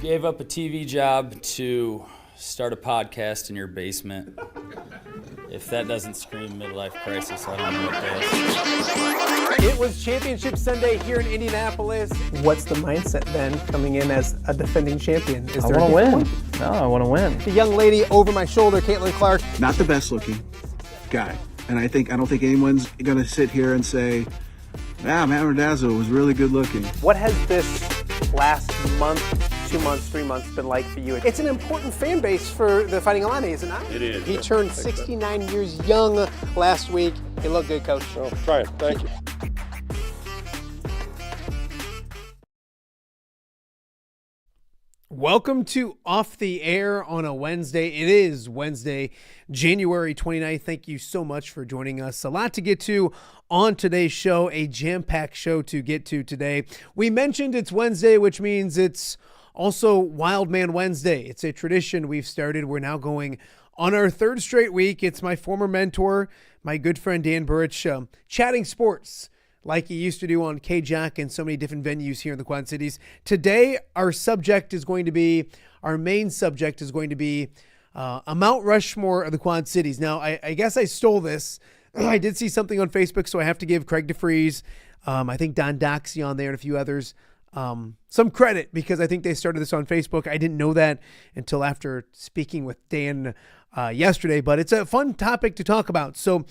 Gave up a TV job to start a podcast in your basement. If that doesn't scream midlife crisis, I don't know what does. It was Championship Sunday here in Indianapolis. What's the mindset then coming in as a defending champion? I want to win. No, I want to win. The young lady over my shoulder, Caitlin Clark. Not the best looking guy. And I don't think anyone's going to sit here and say, Matt Randazzo was really good looking. What has this last month, 2 months, 3 months been like for you? It's an important fan base for the Fighting Illini, is it not? It is. He turned 69 years young last week. He looked good, Coach. Oh, try it. Thank you. Welcome to Off the Air on a Wednesday. It is Wednesday, January 29th. Thank you so much for joining us. A lot to get to on today's show, a jam-packed show to get to today. We mentioned it's Wednesday, which means it's also Wildman Wednesday. It's a tradition we've started. We're now going on our third straight week. It's my former mentor, my good friend Dan Burich, chatting sports like he used to do on K-Jack and so many different venues here in the Quad Cities. Today, our main subject is going to be a Mount Rushmore of the Quad Cities. Now, I guess I stole this. I did see something on Facebook, so I have to give Craig DeFries, I think Don Doxey on there and a few others, some credit because I think they started this on Facebook. I didn't know that until after speaking with Dan yesterday, but it's a fun topic to talk about. So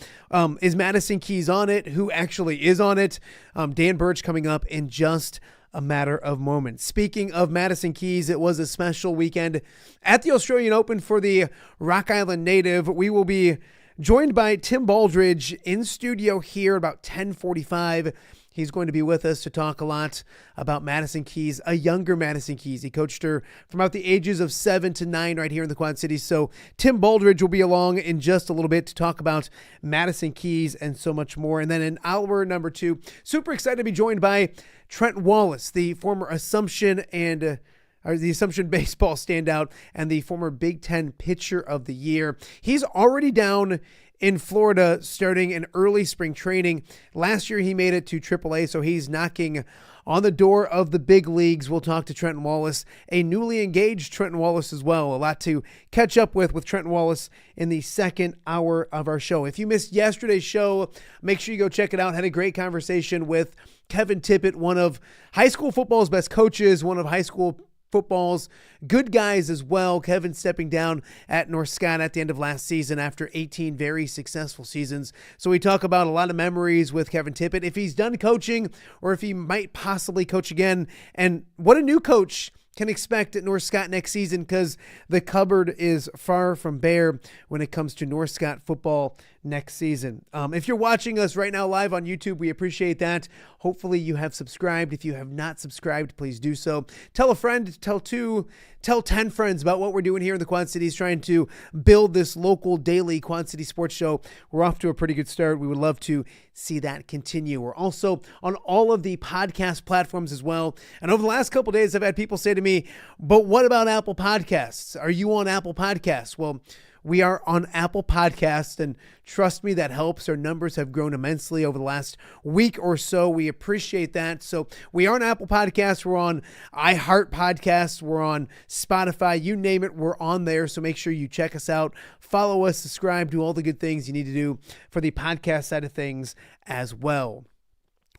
is Madison Keys on it? Who actually is on it? Dan Burich coming up in just a matter of moments. Speaking of Madison Keys, it was a special weekend at the Australian Open for the Rock Island native. We will be joined by Tim Baldridge in studio here about 10:45. He's going to be with us to talk a lot about Madison Keys, a younger Madison Keys. He coached her from about the ages of 7 to 9 right here in the Quad Cities. So Tim Baldridge will be along in just a little bit to talk about Madison Keys and so much more. And then in hour number 2, super excited to be joined by Trenton Wallace, the former Assumption and the Assumption baseball standout and the former Big Ten pitcher of the year. He's already down in Florida starting an early spring training. Last year he made it to AAA, so he's knocking on the door of the big leagues. We'll talk to Trenton Wallace, a newly engaged Trenton Wallace as well. A lot to catch up with Trenton Wallace in the second hour of our show. If you missed yesterday's show, make sure you go check it out. Had a great conversation with Kevin Tippett, one of high school football's best coaches, one of high school football's good guys as well. Kevin stepping down at North Scott at the end of last season after 18 very successful seasons. So we talk about a lot of memories with Kevin Tippett, if he's done coaching or if he might possibly coach again, and what a new coach can expect at North Scott next season, because the cupboard is far from bare when it comes to North Scott football next season. If you're watching us right now live on YouTube, we appreciate that. Hopefully you have subscribed. If you have not subscribed, please do so. Tell a friend, tell 10 friends about what we're doing here in the Quad Cities, trying to build this local daily Quad City sports show. We're off to a pretty good start. We would love to see that continue. We're also on all of the podcast platforms as well. And over the last couple of days, I've had people say to me, but what about Apple Podcasts? Are you on Apple Podcasts? Well, we are on Apple Podcasts, and trust me, that helps. Our numbers have grown immensely over the last week or so. We appreciate that. So we are on Apple Podcasts. We're on iHeart Podcasts. We're on Spotify. You name it, we're on there. So make sure you check us out. Follow us, subscribe, do all the good things you need to do for the podcast side of things as well.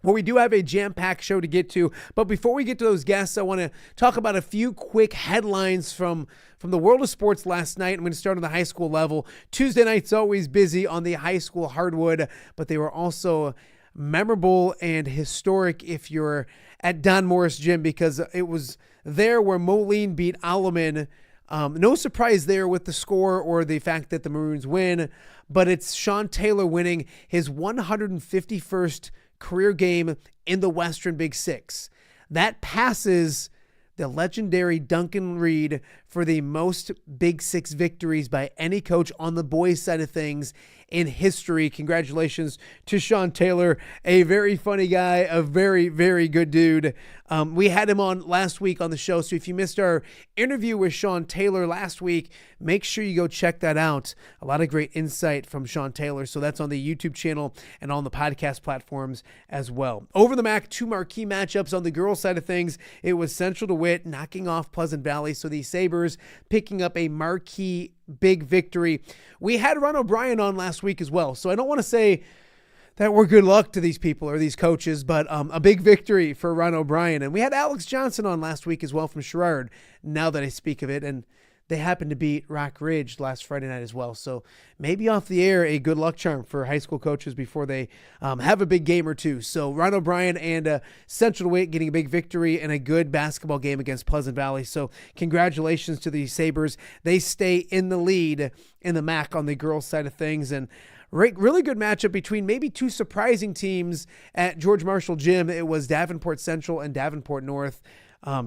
Well, we do have a jam-packed show to get to, but before we get to those guests, I want to talk about a few quick headlines from the world of sports last night. I'm going to start on the high school level. Tuesday night's always busy on the high school hardwood, but they were also memorable and historic if you're at Don Morris Gym, because it was there where Moline beat Alleman. No surprise there with the score or the fact that the Maroons win, but it's Sean Taylor winning his 151st career game in the Western Big Six. That passes the legendary Duncan Reed for the most Big Six victories by any coach on the boys' side of things in history. Congratulations to Sean Taylor, a very funny guy, a very, very good dude. We had him on last week on the show, so if you missed our interview with Sean Taylor last week, make sure you go check that out. A lot of great insight from Sean Taylor, so that's on the YouTube channel and on the podcast platforms as well. Over the MAC, two marquee matchups on the girls' side of things. It was Central DeWitt knocking off Pleasant Valley, so the Sabres picking up a marquee big victory. We had Ron O'Brien on last week as well, so I don't want to say that we're good luck to these people or these coaches, but a big victory for Ron O'Brien. And we had Alex Johnson on last week as well from Sherrard, now that I speak of it, and they happened to beat Rock Ridge last Friday night as well. So maybe off the air, a good luck charm for high school coaches before they have a big game or two. So Ron O'Brien and Central DeWitt getting a big victory and a good basketball game against Pleasant Valley. So congratulations to the Sabres. They stay in the lead in the MAC on the girls' side of things. And really good matchup between maybe two surprising teams at George Marshall Gym. It was Davenport Central and Davenport North.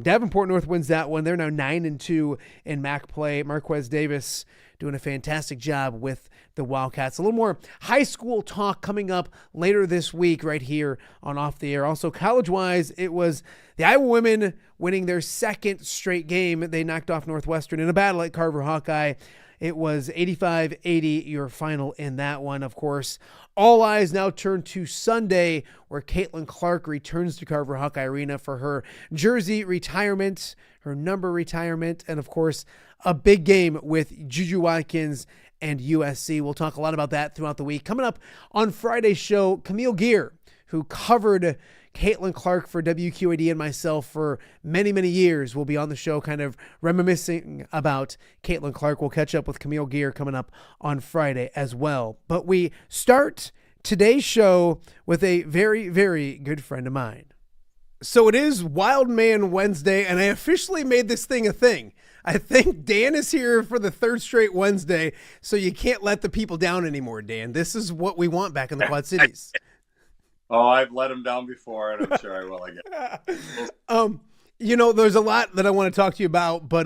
Davenport North wins that one. They're now 9-2 in MAC play. Marquez Davis doing a fantastic job with the Wildcats. A little more high school talk coming up later this week right here on Off the Air. Also, college-wise, it was the Iowa women winning their second straight game. They knocked off Northwestern in a battle at Carver Hawkeye. It was 85-80, your final in that one, of course. All eyes now turn to Sunday, where Caitlin Clark returns to Carver Hawkeye Arena for her jersey retirement, her number retirement, and, of course, a big game with Juju Watkins and USC. We'll talk a lot about that throughout the week. Coming up on Friday's show, Camille Gear, who covered Caitlin Clark for WQAD and myself for many, many years, will be on the show kind of reminiscing about Caitlin Clark. We'll catch up with Camille Gear coming up on Friday as well. But we start today's show with a very, very good friend of mine. So it is Wildman Wednesday, and I officially made this thing a thing. I think Dan is here for the third straight Wednesday, so you can't let the people down anymore, Dan. This is what we want back in the Quad Cities. Oh, I've let him down before, and I'm sure I will again. There's a lot that I want to talk to you about, but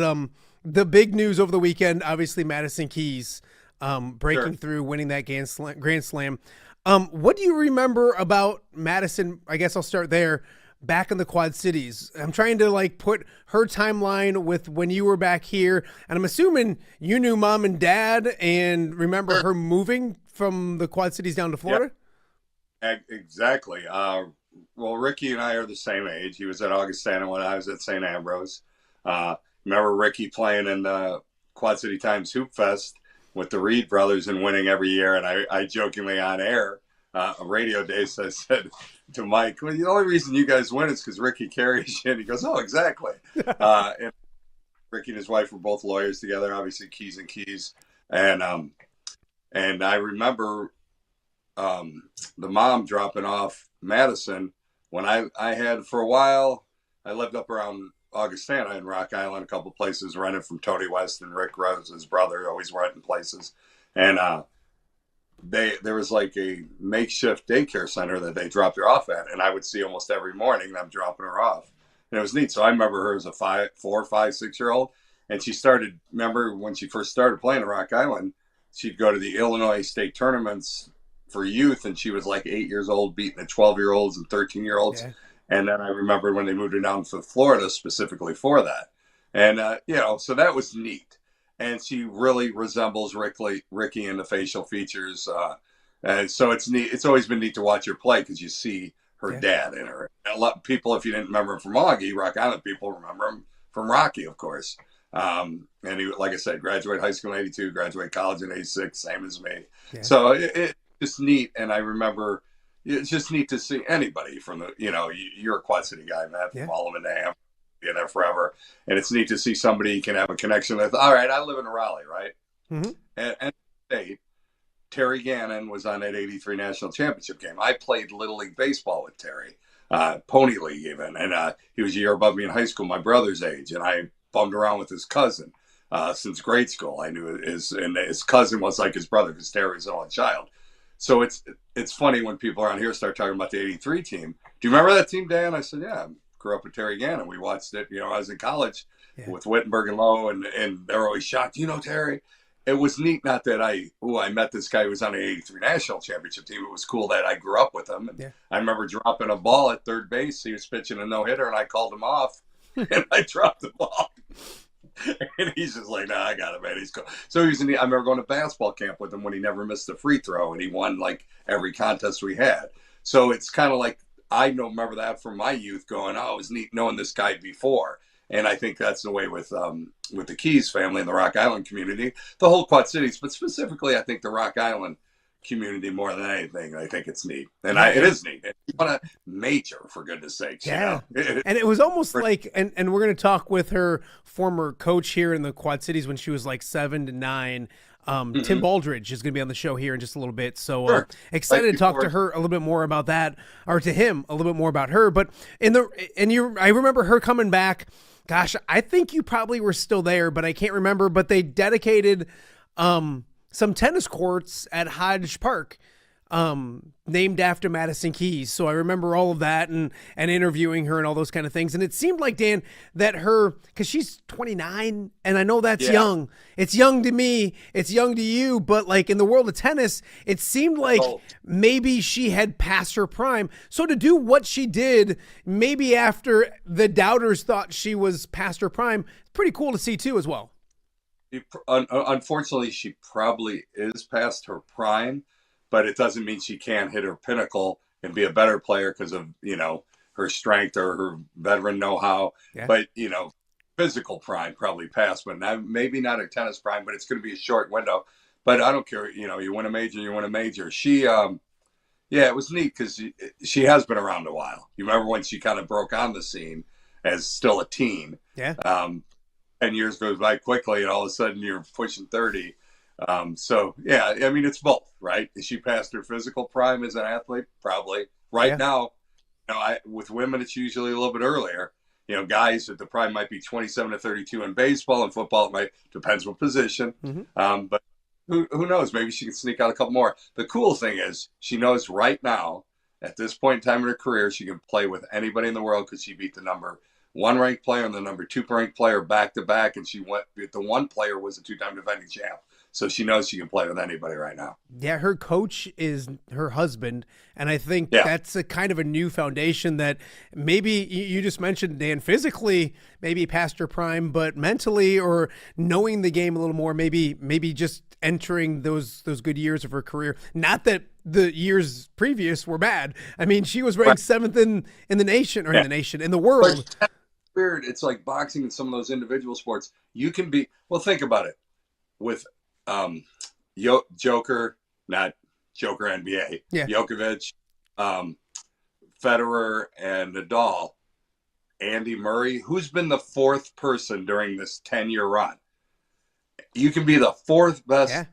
the big news over the weekend, obviously Madison Keys breaking through, winning that Grand Slam. What do you remember about Madison? I guess I'll start there. Back in the Quad Cities. I'm trying to put her timeline with when you were back here, and I'm assuming you knew Mom and Dad and remember her moving from the Quad Cities down to Florida. Yeah, exactly. Well, Ricky and I are the same age. He was at Augustana when I was at St. Ambrose. Remember Ricky playing in the Quad City Times Hoop Fest with the Reed brothers and winning every year, and I jokingly on air, a radio day said to Mike, well, the only reason you guys win is because Ricky carries you. And he goes, oh, exactly. And Ricky and his wife were both lawyers together, obviously Keys and Keys. And I remember the mom dropping off Madison when I had, for a while, I lived up around Augustana in Rock Island, a couple places, rented from Tony West and Rick Rose, his brother, always renting places. And there was like a makeshift daycare center that they dropped her off at, and I would see almost every morning them dropping her off, and it was neat. So I remember her as a 4, 5, 6-year-old, and she started. Remember when she first started playing at Rock Island, she'd go to the Illinois state tournaments for youth, and she was like 8 years old, beating the 12-year-olds and 13-year-olds. Yeah. And then I remember when they moved her down to Florida specifically for that, and so that was neat. And she really resembles Ricky in the facial features. And so it's neat. It's always been neat to watch her play because you see her dad in her. And a lot of people, if you didn't remember him from Augie, Rock Island people remember him from Rocky, of course. And he, like I said, graduated high school in 82, graduated college in 86, same as me. Yeah. So it's neat. And I remember, it's just neat to see anybody from the, you're a Quad City guy, Matt, Yeah. follow him in Am, been there forever. And it's neat to see somebody you can have a connection with. All right, I live in Raleigh, right? Mm-hmm. And State, Terry Gannon was on that 83 national championship game. I played Little League Baseball with Terry, Pony League even. And he was a year above me in high school, my brother's age. And I bummed around with his cousin since grade school. I knew his cousin was like his brother because Terry was an only child. So it's funny when people around here start talking about the 83 team. Do you remember that team, Dan? I said, yeah, I grew up with Terry Gannon. We watched it, I was in college with Wittenberg and Lowe, and they're always shocked. Terry? It was neat, not that I met this guy who was on the 83 national championship team. It was cool that I grew up with him. And I remember dropping a ball at third base. He was pitching a no-hitter, and I called him off, and I dropped the ball. And he's just like, nah, I got it, man. He's cool. So I remember going to basketball camp with him when he never missed a free throw, and he won like every contest we had. So it's kind of like, I remember that from my youth going, oh, it was neat knowing this guy before. And I think that's the way with the Keys family and the Rock Island community, the whole Quad Cities, but specifically, I think the Rock Island community more than anything. I think it's neat, and it is neat. You want to major, for goodness sakes. Yeah, and it was almost like, and we're going to talk with her former coach here in the Quad Cities when she was like 7 to 9. Tim Baldridge is going to be on the show here in just a little bit, so excited to talk to her a little bit more about that, or to him a little bit more about her. But I remember her coming back. Gosh, I think you probably were still there, but I can't remember. But they dedicated some tennis courts at Hodge Park, named after Madison Keys. So I remember all of that and interviewing her and all those kind of things. And it seemed like, Dan, that because she's 29, and I know that's young. It's young to me. It's young to you. But like in the world of tennis, it seemed like maybe she had passed her prime. So to do what she did, maybe after the doubters thought she was past her prime, it's pretty cool to see too as well. Unfortunately, she probably is past her prime, but it doesn't mean she can't hit her pinnacle and be a better player because of, her strength or her veteran know-how. Yeah. But, physical prime probably past, but maybe not a tennis prime, but it's going to be a short window. But I don't care. You win a major, She, it was neat because she has been around a while. You remember when she kind of broke on the scene as still a teen. Yeah. 10 years goes by quickly, and all of a sudden you're pushing 30. It's both, right? Is she past her physical prime as an athlete? Probably. Right now, with women, it's usually a little bit earlier. Guys at the prime might be 27 to 32 in baseball. And football, depends what position. Mm-hmm. But who knows? Maybe she can sneak out a couple more. The cool thing is she knows right now, at this point in time in her career, she can play with anybody in the world because she beat the number 1 ranked player and the number 2 ranked player back to back, and the 1 player was a 2-time defending champ. So she knows she can play with anybody right now. Yeah, her coach is her husband, and I think that's a kind of a new foundation that maybe you just mentioned, Dan, physically maybe past her prime, but mentally or knowing the game a little more, maybe just entering those good years of her career. Not that the years previous were bad. I mean, she was ranked 7th in the nation, or in the world. But weird. It's like boxing and some of those individual sports. You can be, think about it. With Joker, not Joker NBA, Djokovic, Federer, and Nadal, Andy Murray, who's been the 4th person during this 10-year run? You can be the 4th best. Yeah.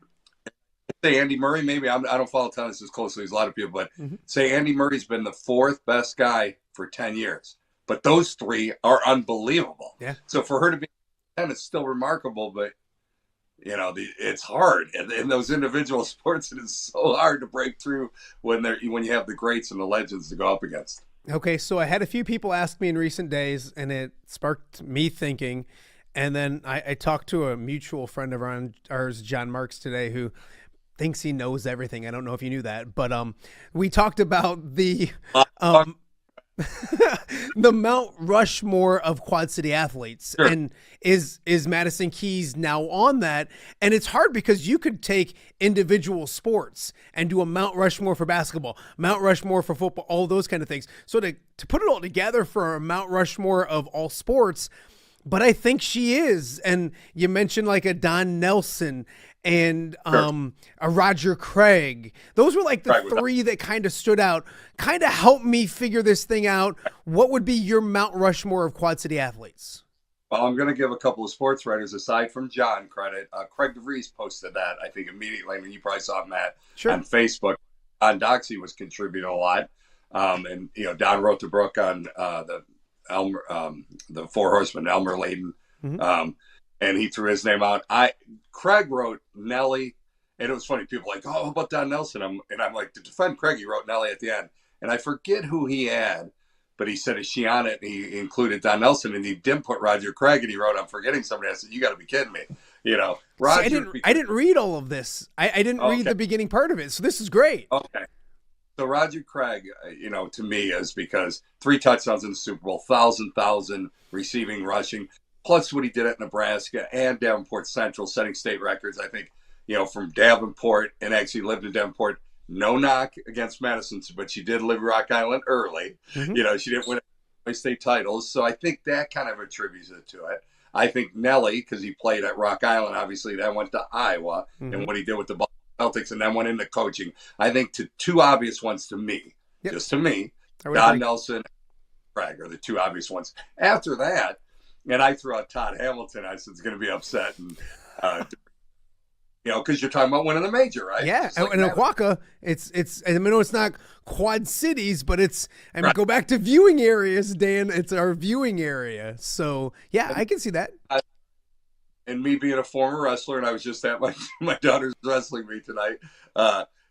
Say Andy Murray, maybe I don't follow tennis as closely as a lot of people, but say Andy Murray's been the 4th best guy for 10 years. But those 3 are unbelievable. Yeah. So for her to be 10 is still remarkable, but it's hard in those individual sports. It is so hard to break through when you have the greats and the legends to go up against. Okay, so I had a few people ask me in recent days, and it sparked me thinking. And then I talked to a mutual friend of ours, John Marks, today, who thinks he knows everything. I don't know if you knew that, but we talked about the the Mount Rushmore of Quad City athletes. Sure. And is Madison Keys now on that? And it's hard because you could take individual sports and do a Mount Rushmore for basketball, Mount Rushmore for football, all those kind of things. So to put it all together for a Mount Rushmore of all sports, but I think she is. And you mentioned like a Don Nelson and a Roger Craig. Those were like the three that kind of stood out, kind of helped me figure this thing out. What would be your Mount Rushmore of Quad City athletes? Well, I'm going to give a couple of sports writers, aside from John, credit. Craig DeVries posted that, I think, immediately. I mean, you probably saw Matt on Facebook. Don Doxey was contributing a lot. And, Don wrote the book on the Four Horsemen, Elmer Layden. Mm-hmm. And he threw his name out. Craig wrote Nelly. And it was funny. People were like, how about Don Nelson? I'm like, to defend Craig, he wrote Nelly at the end. And I forget who he had. But he said, is she on it? And he included Don Nelson, and he didn't put Roger Craig, and he wrote, I'm forgetting somebody. I said, you got to be kidding me. Roger. See, I didn't read all of this. I didn't read the beginning part of it. So this is great. Okay. So Roger Craig, to me is because 3 touchdowns in the Super Bowl, 1,000 receiving, rushing, plus what he did at Nebraska and Davenport Central, setting state records. I think, from Davenport, and actually lived in Davenport. No knock against Madison, but she did live Rock Island early. Mm-hmm. She didn't win state titles. So I think that kind of attributes it to it. I think Nelly, because he played at Rock Island, obviously, then went to Iowa, and what he did with the Celtics, and then went into coaching. I think two obvious ones to me, just to me, Don Nelson and Craig are the 2 obvious ones. After that, and I threw out Todd Hamilton, I said, it's going to be upset. And, because you're talking about winning a major, right? Yeah, like and Oquawka, it's. I know it's not Quad Cities, but it's. Go back to viewing areas, Dan. It's our viewing area. So yeah, I can see that. And me being a former wrestler, and I was just at my daughter's wrestling meet tonight,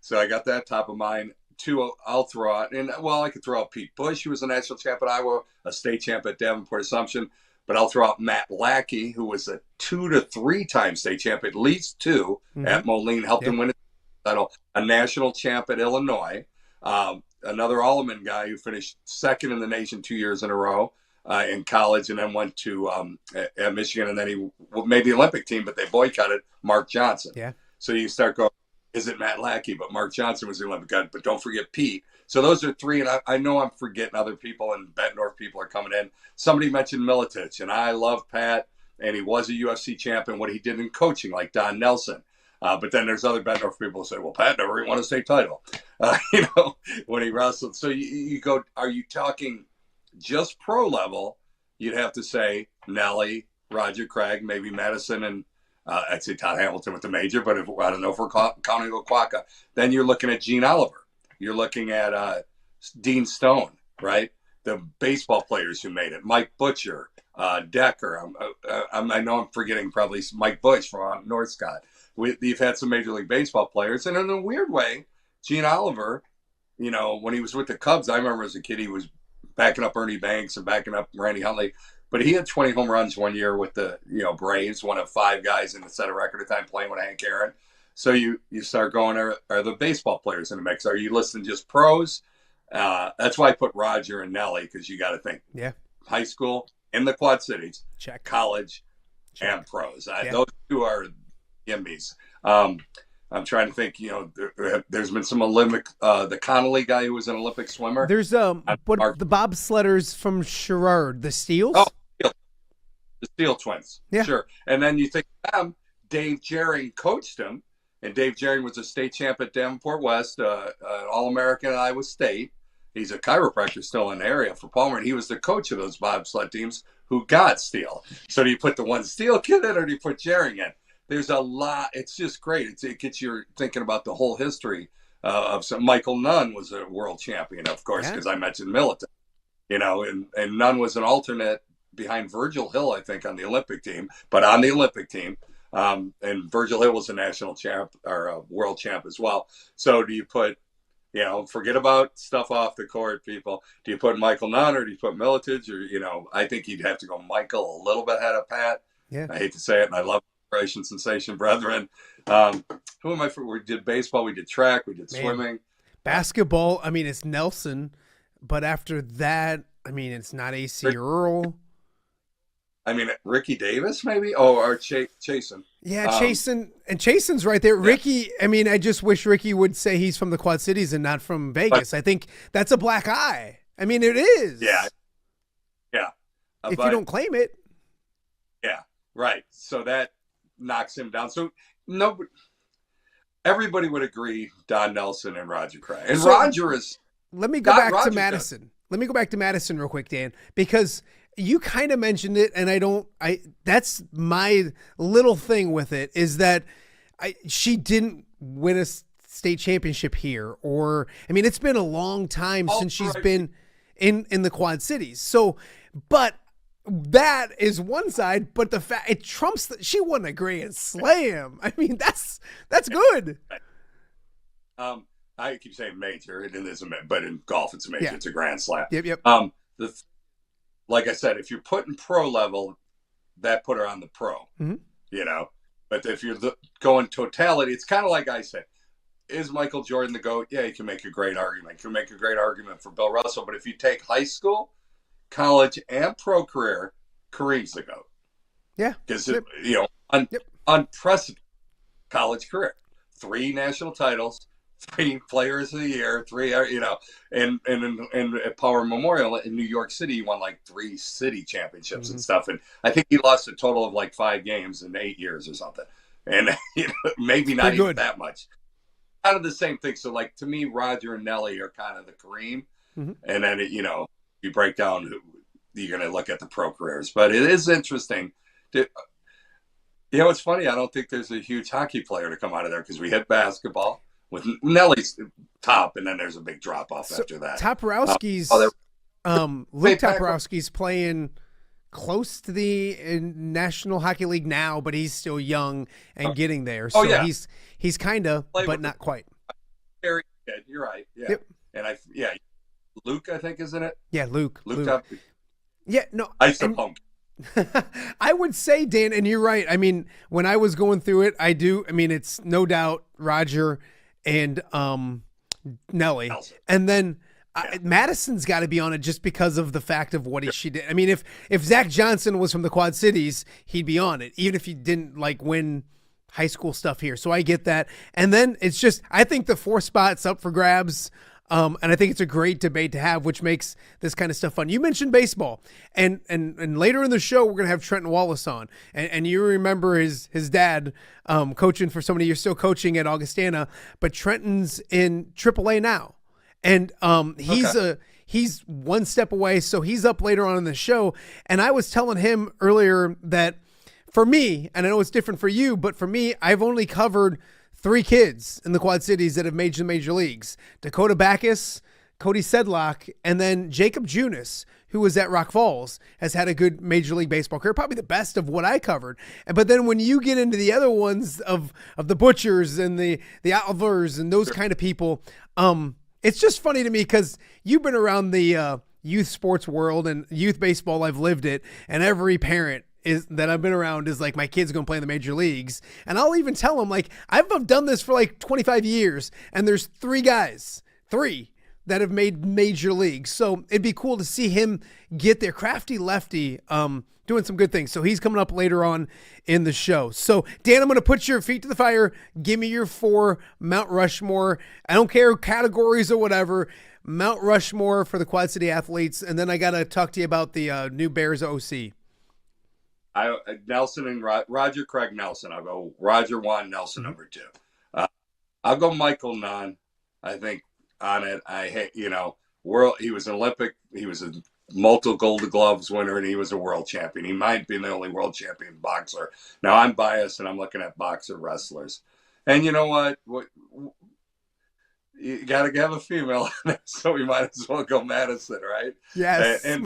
so I got that top of mind. 2, I'll throw out, and I could throw out Pete Bush, who was a national champ at Iowa, a state champ at Davenport Assumption. But I'll throw out Matt Lackey, who was a 2 to 3 time state champ, at least 2 at Moline, helped him win a title, a national champ at Illinois, another Alleman guy who finished 2nd in the nation 2 years in a row in college, and then went to at Michigan, and then he made the Olympic team, but they boycotted Mark Johnson. Yeah. So you start going, is it Matt Lackey? But Mark Johnson was the Olympic guy, but don't forget Pete. So those are 3, and I know I'm forgetting other people, and Bettendorf people are coming in. Somebody mentioned Militich, and I love Pat, and he was a UFC champion, what he did in coaching, like Don Nelson. But then there's other Bettendorf people who say, well, Pat never won a state title, when he wrestled. So you go, are you talking just pro level? You'd have to say Nelly, Roger Craig, maybe Madison, and I'd say Todd Hamilton with the major, but I don't know if we're counting Oquawka. Then you're looking at Gene Oliver. You're looking at Dean Stone, right? The baseball players who made it. Mike Butcher, Decker. I know I'm forgetting probably Mike Bush from Northcott. You've had some Major League Baseball players. And in a weird way, Gene Oliver, when he was with the Cubs, I remember as a kid he was backing up Ernie Banks and backing up Randy Huntley. But he had 20 home runs one year with the Braves, one of 5 guys in the set a record at the time playing with Hank Aaron. So you start going, are the baseball players in the mix? Are you listing just pros? That's why I put Roger and Nelly, because you got to think high school in the Quad Cities, check, college, check, and pros. Those 2 are gimmies. I'm trying to think, there's been some Olympic, the Connolly guy who was an Olympic swimmer. There's the bobsledders from Sherrard, the Steels? Oh, the Steel twins. Yeah. Sure. And then you think Dave Jering coached him. And Dave Jering was a state champ at Davenport West, an All-American at Iowa State. He's a chiropractor still in the area for Palmer, and he was the coach of those bobsled teams who got Steele. So do you put the one Steele kid in, or do you put Jering in? There's a lot. It's just great. It gets you thinking about the whole history of some. Michael Nunn was a world champion, of course, because I mentioned Militant. And Nunn was an alternate behind Virgil Hill, I think, on the Olympic team, but on the Olympic team. And Virgil Hill was a national champ or a world champ as well. So do you put, forget about stuff off the court, people. Do you put Michael Nunn, or do you put Militich? Or, I think you'd have to go Michael a little bit ahead of Pat. Yeah. I hate to say it, and I love Operation Sensation Brethren. Who am I for? We did baseball, we did track, we did swimming. Basketball, it's Nelson. But after that, it's not A.C. Earl. Ricky Davis, maybe? Oh, or Chasen. Yeah, Chasen. And Chasen's right there. Yeah. Ricky, I just wish Ricky would say he's from the Quad Cities and not from Vegas. I think that's a black eye. It is. Yeah. Yeah. If you don't claim it. Right. So that knocks him down. So everybody would agree Don Nelson and Roger Craig. And So, Roger is Let me go Not back Roger to Madison. Let me go back to Madison real quick, Dan, because you kind of mentioned it, and that's my little thing with it is that she didn't win a state championship here, or it's been a long time since she's been in the Quad Cities. So, but that is one side, but the fact it trumps that she won a Grand Slam. That's good. I keep saying major, and it is but in golf it's a major. Yeah. It's a Grand Slam. Yep. Like I said, if you're putting pro level, that put her on the pro. Mm-hmm. But if you're going totality, it's kind of like I said. Is Michael Jordan the GOAT? Yeah, you can make a great argument. You can make a great argument for Bill Russell. But if you take high school, college, and pro career, Kareem's the GOAT. Yeah. Because, unprecedented college career. 3 national titles, 3 players of the year, 3, and at Power Memorial in New York City, he won like 3 city championships and stuff. And I think he lost a total of like 5 games in 8 years or something. And maybe not even that much. Kind of the same thing. So, like, to me, Roger and Nelly are kind of the Kareem. Mm-hmm. And then, you break down who you're going to look at the pro careers. But it is interesting. It's funny. I don't think there's a huge hockey player to come out of there because we hit basketball with Nelly's top, and then there's a big drop off after that. Toporowski's, Luke Toporowski's playing close to the National Hockey League now, but he's still young and getting there. So he's kind of, but not quite. Very good. You're right. Yeah. Yep. And Luke, I think, isn't it? Yeah, Luke. Top. Yeah, no. Ice the punk. I would say, Dan, and you're right. When I was going through it, it's no doubt Roger and Nelly. Nelson. And then Madison's got to be on it just because of the fact of what she did. If Zach Johnson was from the Quad Cities, he'd be on it, even if he didn't win high school stuff here. So I get that. And then it's just, I think the 4 spot's up for grabs. And I think it's a great debate to have, which makes this kind of stuff fun. You mentioned baseball, and later in the show we're gonna have Trenton Wallace on, and you remember his dad coaching for so many years, still coaching at Augustana, but Trenton's in AAA now, and he's one step away, so he's up later on in the show. And I was telling him earlier that for me, and I know it's different for you, but for me, I've only covered 3 kids in the Quad Cities that have made the major leagues: Dakota Backus, Cody Sedlock, and then Jacob Junis, who was at Rock Falls, has had a good Major League Baseball career, probably the best of what I covered. But then when you get into the other ones of the Butchers and the Alvers and those kind of people, it's just funny to me because you've been around the youth sports world and youth baseball. I've lived it, and every parent that I've been around is like, my kid's going to play in the major leagues. And I'll even tell them, I've done this for 25 years, and there's 3 guys that have made major leagues. So it'd be cool to see him get there. Crafty lefty, doing some good things. So he's coming up later on in the show. So Dan, I'm going to put your feet to the fire. Give me your 4 Mount Rushmore. I don't care categories or whatever. Mount Rushmore for the Quad City athletes. And then I got to talk to you about the new Bears OC. Nelson and Roger Craig Nelson. I'll go Roger 1, Nelson number 2. I'll go Michael Nunn. I think on it. I hate, he was an Olympic. He was a multiple Golden Gloves winner, and he was a world champion. He might be the only world champion boxer. Now I'm biased, and I'm looking at boxer wrestlers. And you know what? You got to have a female in there, so we might as well go Madison, right? Yes. And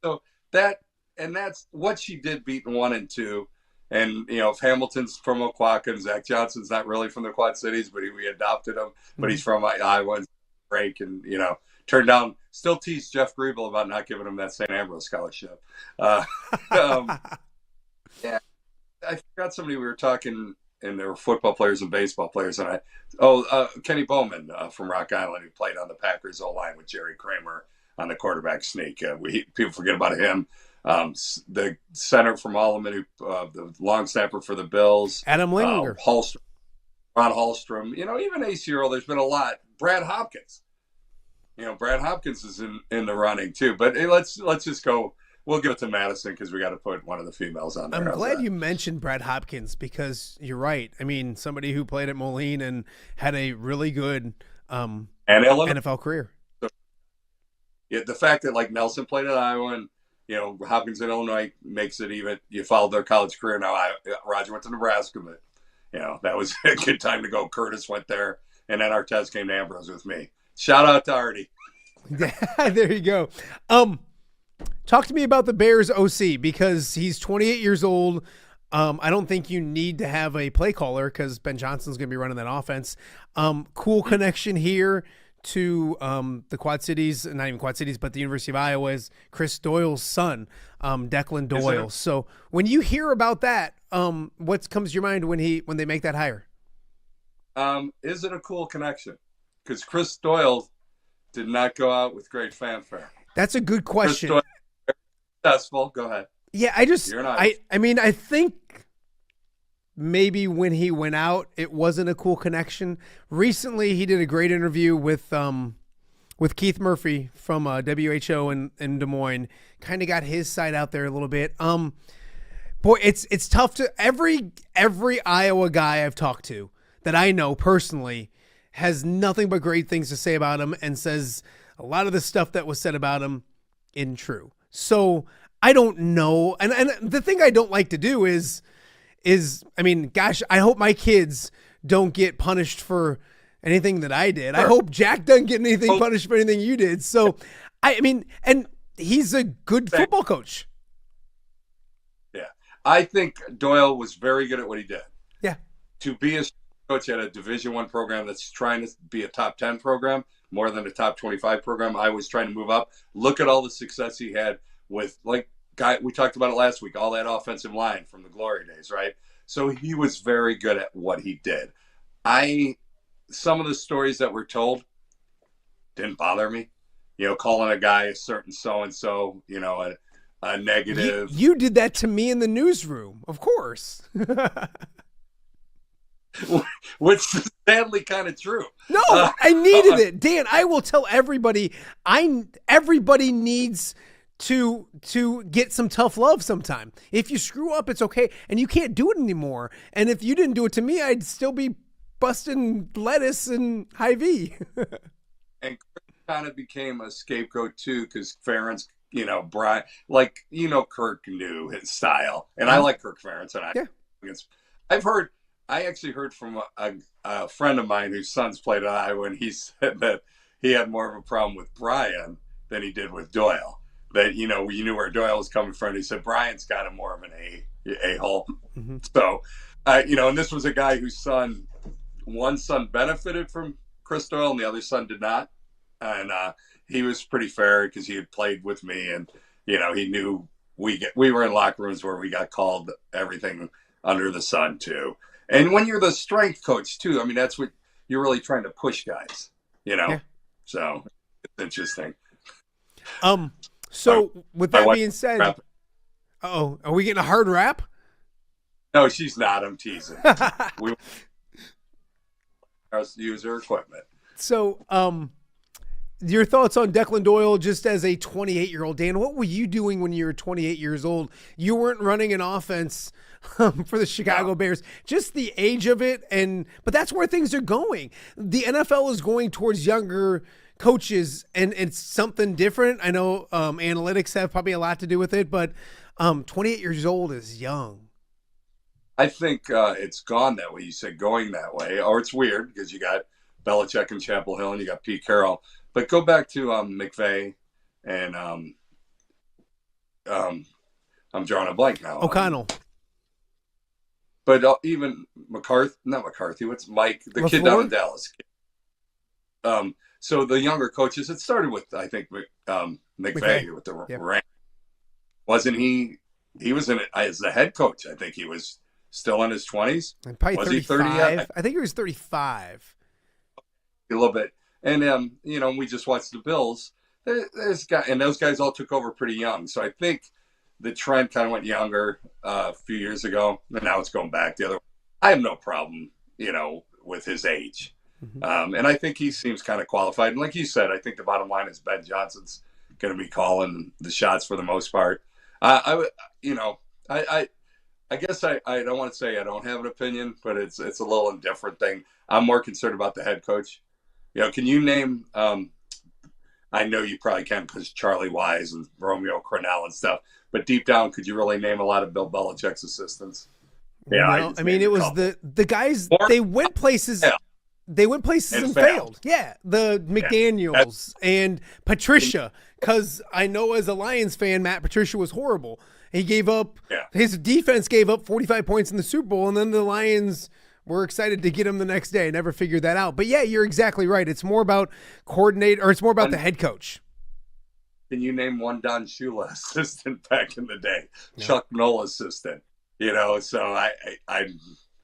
so that. And that's what she did, beating 1 and 2. And, if Hamilton's from Oquawka and Zach Johnson's not really from the Quad Cities, but we adopted him. But he's from Iowa and break and, turned down, still teased Jeff Griebel about not giving him that St. Ambrose scholarship. Yeah, I forgot somebody we were talking, and there were football players and baseball players. And Kenny Bowman from Rock Island, who played on the Packers O-line with Jerry Kramer on the quarterback sneak. People forget about him. The center from Alleman, the long snapper for the Bills, Adam Linginger, Ron Hallstrom, even Ace Earl. There's been a lot. Brad Hopkins, Brad Hopkins is in the running too. But hey, let's just go we'll give it to Madison because we got to put one of the females on there. I'm How's glad that? you mentioned Brad Hopkins because you're right. I mean, somebody who played at Moline and had a really good And Illinois, NFL career. yeah, the fact that like Nelson played at Iowa and Hopkins in Illinois makes it even. You followed their college career. Now Roger went to Nebraska, but that was a good time to go. Curtis went there, and then Artez came to Ambrose with me. Shout out to Artie. There you go. Talk to me about the Bears OC because he's 28 years old. I don't think you need to have a play caller because Ben Johnson's going to be running that offense. Cool connection here to the Quad Cities, not even Quad Cities, but the University of Iowa is Chris Doyle's son, Declan Doyle. So when you hear about that, what comes to your mind when they make that hire? Is it a cool connection? Because Chris Doyle did not go out with great fanfare. That's a good question. Chris Doyle, successful. Go ahead. Yeah, I mean, I think maybe when he went out, it wasn't a cool connection. Recently, he did a great interview with Keith Murphy from WHO in Des Moines. Kind of got his side out there a little bit. Boy, it's tough to every Iowa guy I've talked to that I know personally has nothing but great things to say about him and says a lot of the stuff that was said about him isn't true. So I don't know. And the thing I don't like to do is, I mean, gosh, I hope my kids don't get punished for anything that I did. I hope Jack doesn't get anything punished for anything you did. So, I mean, and he's a good football coach. Yeah. I think Doyle was very good at what he did. Yeah. To be a coach at a Division I program that's trying to be a top 10 program, more than a top 25 program, I was trying to move up. Look at all the success he had with, like, we talked about it last week, all that offensive line from the glory days, right? So he was very good at what he did. Some of the stories that were told didn't bother me. Calling a guy a certain so-and-so, a negative. You did that to me in the newsroom, of course. Which is sadly kind of true. No, I needed it. Dan, I will tell everybody, everybody needs to get some tough love sometime. If you screw up, it's okay. And you can't do it anymore. And if you didn't do it to me, I'd still be busting lettuce and Hy-Vee. And Chris kind of became a scapegoat too, because Ferentz, Brian, Kirk knew his style. And I like Kirk Ferentz. And I actually heard from a friend of mine whose sons played at Iowa, and he said that he had more of a problem with Brian than he did with Doyle. That, you knew where Doyle was coming from. He said, Brian's got him more of an a-hole. Mm-hmm. So, and this was a guy whose one son benefited from Chris Doyle and the other son did not. And he was pretty fair because he had played with me and, he knew we were in locker rooms where we got called everything under the sun too. And when you're the strength coach too, I mean, that's what you're really trying to push guys, Yeah. So it's interesting. So with that being said, are we getting a hard rap? No, she's not. I'm teasing. We use her equipment. So, your thoughts on Declan Doyle just as a 28-year-old? Dan, what were you doing when you were 28 years old? You weren't running an offense for the Chicago Bears. Just the age of it, but that's where things are going. The NFL is going towards younger coaches, and it's something different. I know analytics have probably a lot to do with it, but 28 years old is young. I think it's gone that way. You said going that way, or it's weird because you got Belichick and Chapel Hill and you got Pete Carroll. But go back to McVay and I'm drawing a blank now. O'Connell. But even not McCarthy, what's Mike, the LaFleur? kid down in Dallas. So the younger coaches, it started with, I think, McVay with the Rams. Wasn't he? He was in it as the head coach. I think he was still in his 20s. And probably was 35. he 30 yet? I think he was 35. A little bit. And, we just watched the Bills. And those guys all took over pretty young. So I think the trend kind of went younger a few years ago, and now it's going back the other way. I have no problem, with his age. Mm-hmm. And I think he seems kind of qualified. And like you said, I think the bottom line is Ben Johnson's going to be calling the shots for the most part. I would, I guess I don't want to say I don't have an opinion, but it's a little indifferent thing. I'm more concerned about the head coach. Can you name? I know you probably can because Charlie Wise and Romeo Crennel and stuff. But deep down, could you really name a lot of Bill Belichick's assistants? Yeah, I mean, it was the guys. They went places. Yeah. They went places and failed. Yeah, the McDaniels and Patricia. Because I know as a Lions fan, Matt Patricia was horrible. He gave up. Yeah. His defense gave up 45 points in the Super Bowl, and then the Lions were excited to get him the next day. Never figured that out. But yeah, you're exactly right. It's more about it's more about the head coach. Can you name one Don Shula assistant back in the day? No. Chuck Noll assistant. So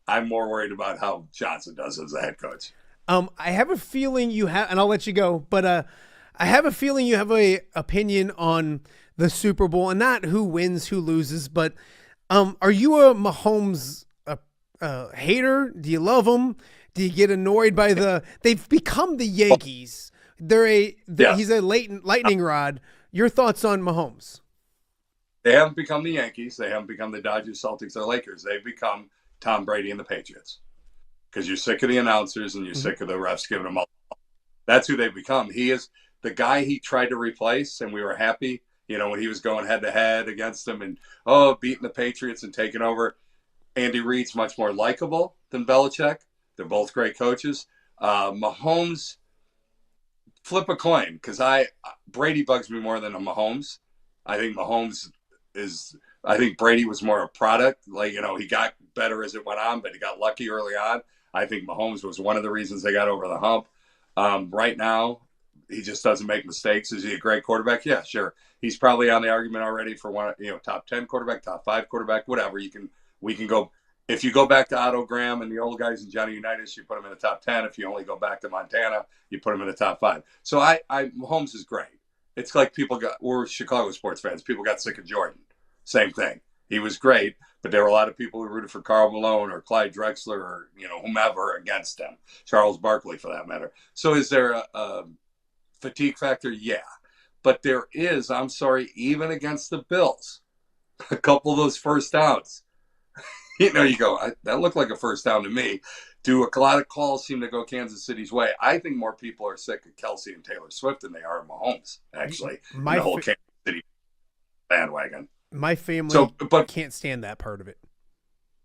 I'm more worried about how Johnson does as a head coach. I have a feeling you have, and I'll let you go, but I have a feeling you have a opinion on the Super Bowl, and not who wins, who loses, but are you a Mahomes hater? Do you love him? Do you get annoyed by they've become the Yankees? He's a lightning rod. Your thoughts on Mahomes? They haven't become the Yankees. They haven't become the Dodgers, Celtics, or Lakers. They've become Tom Brady and the Patriots. Because you're sick of the announcers and you're sick of the refs giving them all. That's who they've become. He is the guy he tried to replace, and we were happy, when he was going head-to-head against them and, beating the Patriots and taking over. Andy Reid's much more likable than Belichick. They're both great coaches. Mahomes, flip a coin, because Brady bugs me more than a Mahomes. I think Brady was more a product. He got better as it went on, but he got lucky early on. I think Mahomes was one of the reasons they got over the hump. Right now, he just doesn't make mistakes. Is he a great quarterback? Yeah, sure. He's probably on the argument already for one, top 10 quarterback, top 5 quarterback, whatever. We can go. If you go back to Otto Graham and the old guys in Johnny Unitas, you put him in the top 10. If you only go back to Montana, you put him in the top 5. So Mahomes is great. It's like we're Chicago sports fans. People got sick of Jordan. Same thing. He was great, but there were a lot of people who rooted for Karl Malone or Clyde Drexler or, whomever against him. Charles Barkley, for that matter. So is there a fatigue factor? Yeah. But there is, I'm sorry, even against the Bills, a couple of those first downs. You go, that looked like a first down to me. Do a lot of calls seem to go Kansas City's way? I think more people are sick of Kelsey and Taylor Swift than they are of Mahomes, actually. The whole Kansas City bandwagon. My family can't stand that part of it.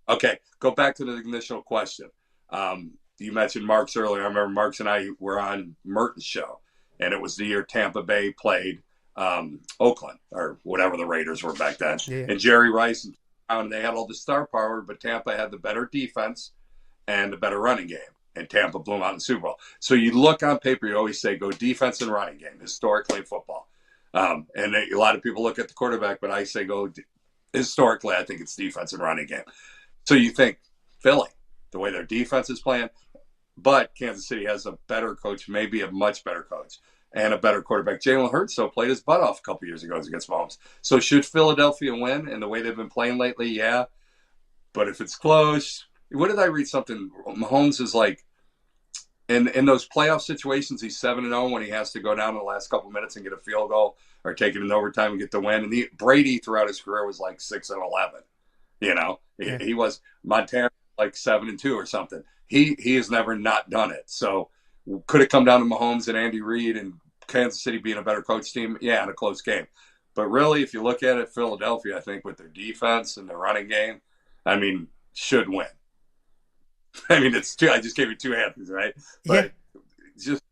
Okay, go back to the initial question. You mentioned Marks earlier. I remember Marks and I were on Merton's show, and it was the year Tampa Bay played Oakland, or whatever the Raiders were back then. Yeah. And Jerry Rice and they had all the star power, but Tampa had the better defense and the better running game. And Tampa blew them out in the Super Bowl. So you look on paper, you always say go defense and running game, historically in football. And a lot of people look at the quarterback, but I say go historically, I think it's defense and running game. So you think Philly, the way their defense is playing, but Kansas City has a better coach, maybe a much better coach, and a better quarterback. Jalen Hurts, though, played his butt off a couple years ago against Mahomes. So should Philadelphia win in the way they've been playing lately? Yeah. But if it's close, what did I read something? Mahomes is like, in those playoff situations, he's 7-0 when he has to go down in the last couple minutes and get a field goal or take it in overtime and get the win. And Brady throughout his career was like 6-11. He was Montana like 7-2 or something. He has never not done it. So could it come down to Mahomes and Andy Reid and Kansas City being a better coach team? Yeah, in a close game. But really, if you look at it, Philadelphia, I think with their defense and their running game, should win. It's two. I just gave you two answers, right? But just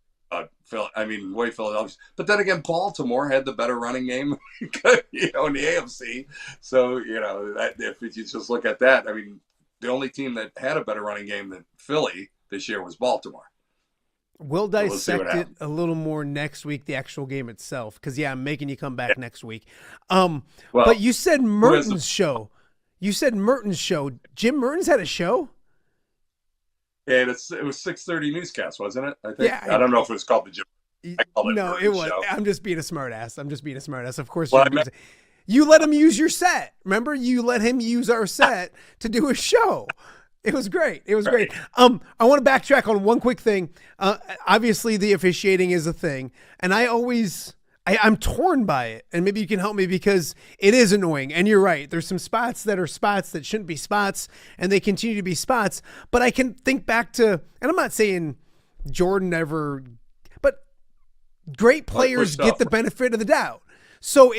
way Philadelphia. But then again, Baltimore had the better running game, in the AFC. So if you just look at that, the only team that had a better running game than Philly this year was Baltimore. We'll dissect it a little more next week, the actual game itself, because I'm making you come back next week. But you said Merton's show. Jim Mertens had a show. Yeah, it was 6:30 newscast, wasn't it? I think. Yeah, I don't know if it was called the Jim. No, it was. Show. I'm just being a smartass. Of course, you let him use your set. Remember, you let him use our set to do a show. It was great. Great. I want to backtrack on one quick thing. Obviously, the officiating is a thing, and I always I'm torn by it, and maybe you can help me because it is annoying. And you're right. There's some spots that shouldn't be spots, and they continue to be spots. But I can think back to, and I'm not saying Jordan ever, but great players get the benefit of the doubt. So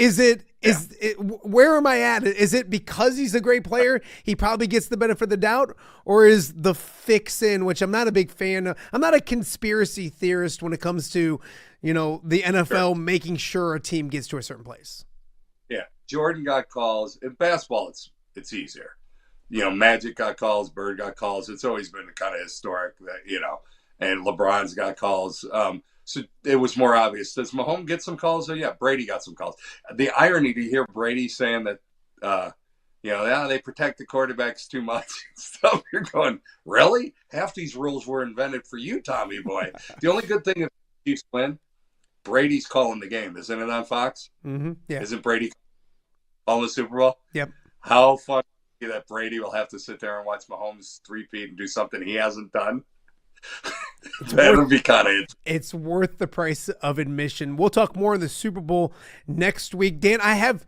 where am I at? Is it because he's a great player, he probably gets the benefit of the doubt, or is the fix-in, which I'm not a big fan of, I'm not a conspiracy theorist when it comes to, the NFL making sure a team gets to a certain place. Yeah, Jordan got calls. In basketball, it's easier. Magic got calls, Bird got calls. It's always been kind of historic that, and LeBron's got calls. So it was more obvious. Does Mahomes get some calls? Yeah, Brady got some calls. The irony to hear Brady saying that, they protect the quarterbacks too much and stuff. You're going, really? Half these rules were invented for you, Tommy boy. The only good thing if the Chiefs win, Brady's calling the game. Isn't it on Fox? Mm-hmm. Yeah. Isn't Brady calling the Super Bowl? Yep. How fun that Brady will have to sit there and watch Mahomes three-peat and do something he hasn't done. That would be kind of interesting. It's worth the price of admission. We'll talk more in the Super Bowl next week. Dan, I have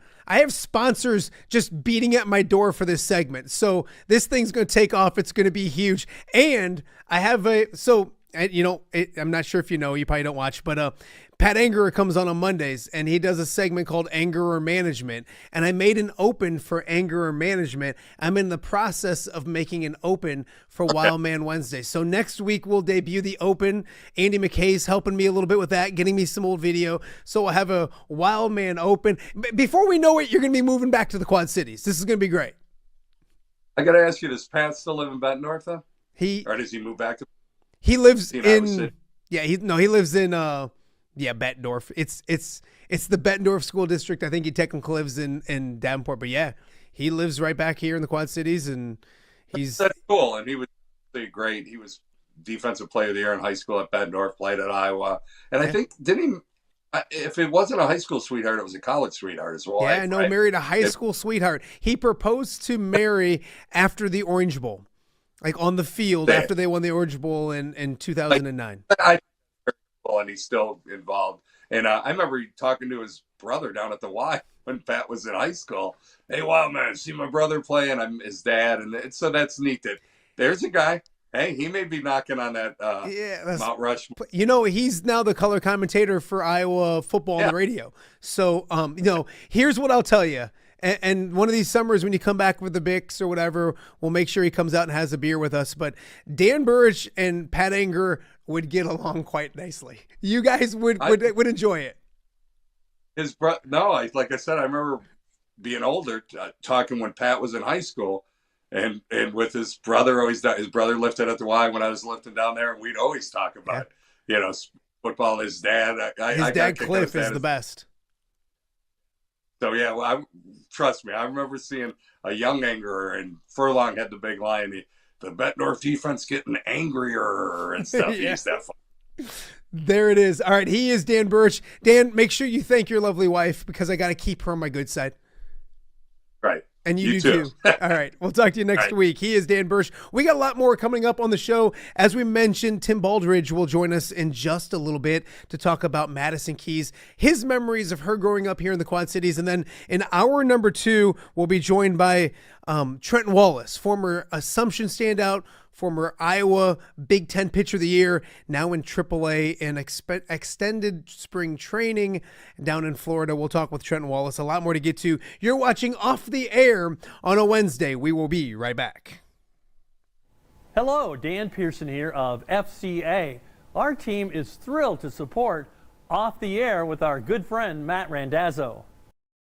sponsors just beating at my door for this segment. So this thing's going to take off. It's going to be huge. And I have I'm not sure if you probably don't watch, but Pat Angerer comes on Mondays, and he does a segment called Angerer Management. And I made an open for Angerer Management. I'm in the process of making an open for Wildman Wednesday. So next week we'll debut the open. Andy McKay's helping me a little bit with that, getting me some old video. So we'll have a Wildman open. Before we know it, you're going to be moving back to the Quad Cities. This is going to be great. I got to ask you, does Pat still live in Bettendorf, though? Or does he move back to? He lives in. Yeah, he lives in. Bettendorf. It's the Bettendorf School District. I think he technically lives in Davenport, but yeah, he lives right back here in the Quad Cities, and that's cool. And he was great. He was defensive player of the year in high school at Bettendorf, played at Iowa, and I think if it wasn't a high school sweetheart, it was a college sweetheart as well. Yeah, right? Married a high school sweetheart. He proposed to Mary after the Orange Bowl, like on the field after they won the Orange Bowl in 2009. And he's still involved. And I remember talking to his brother down at the Y when Pat was in high school. Hey, wow, man, see my brother play, and I'm his dad. And so that's neat that there's a guy. Hey, he may be knocking on that Mount Rushmore. He's now the color commentator for Iowa football on the radio. So, here's what I'll tell you. And one of these summers when you come back with the Bics or whatever, we'll make sure he comes out and has a beer with us. But Dan Burich and Pat Angerer would get along quite nicely. You guys would enjoy it. Like I said, I remember being older, talking when Pat was in high school, and with his brother. His brother lifted at the Y when I was lifting down there, and we'd always talk about football. His dad, his dad Cliff is the best. So yeah, trust me, I remember seeing a young Angerer, and Furlong had the big line. The Bettendorf defense getting angrier and stuff. He used to have fun. There it is. All right, he is Dan Burich. Dan, make sure you thank your lovely wife because I got to keep her on my good side. Right. And you do too. All right. We'll talk to you next week. He is Dan Burich. We got a lot more coming up on the show. As we mentioned, Tim Baldridge will join us in just a little bit to talk about Madison Keys, his memories of her growing up here in the Quad Cities. And then in hour number 2, we'll be joined by Trenton Wallace, former Assumption standout, former Iowa Big Ten Pitcher of the Year, now in AAA in extended spring training down in Florida. We'll talk with Trenton Wallace. A lot more to get to. You're watching Off the Air on a Wednesday. We will be right back. Hello, Dan Pearson here of FCA. Our team is thrilled to support Off the Air with our good friend Matt Randazzo.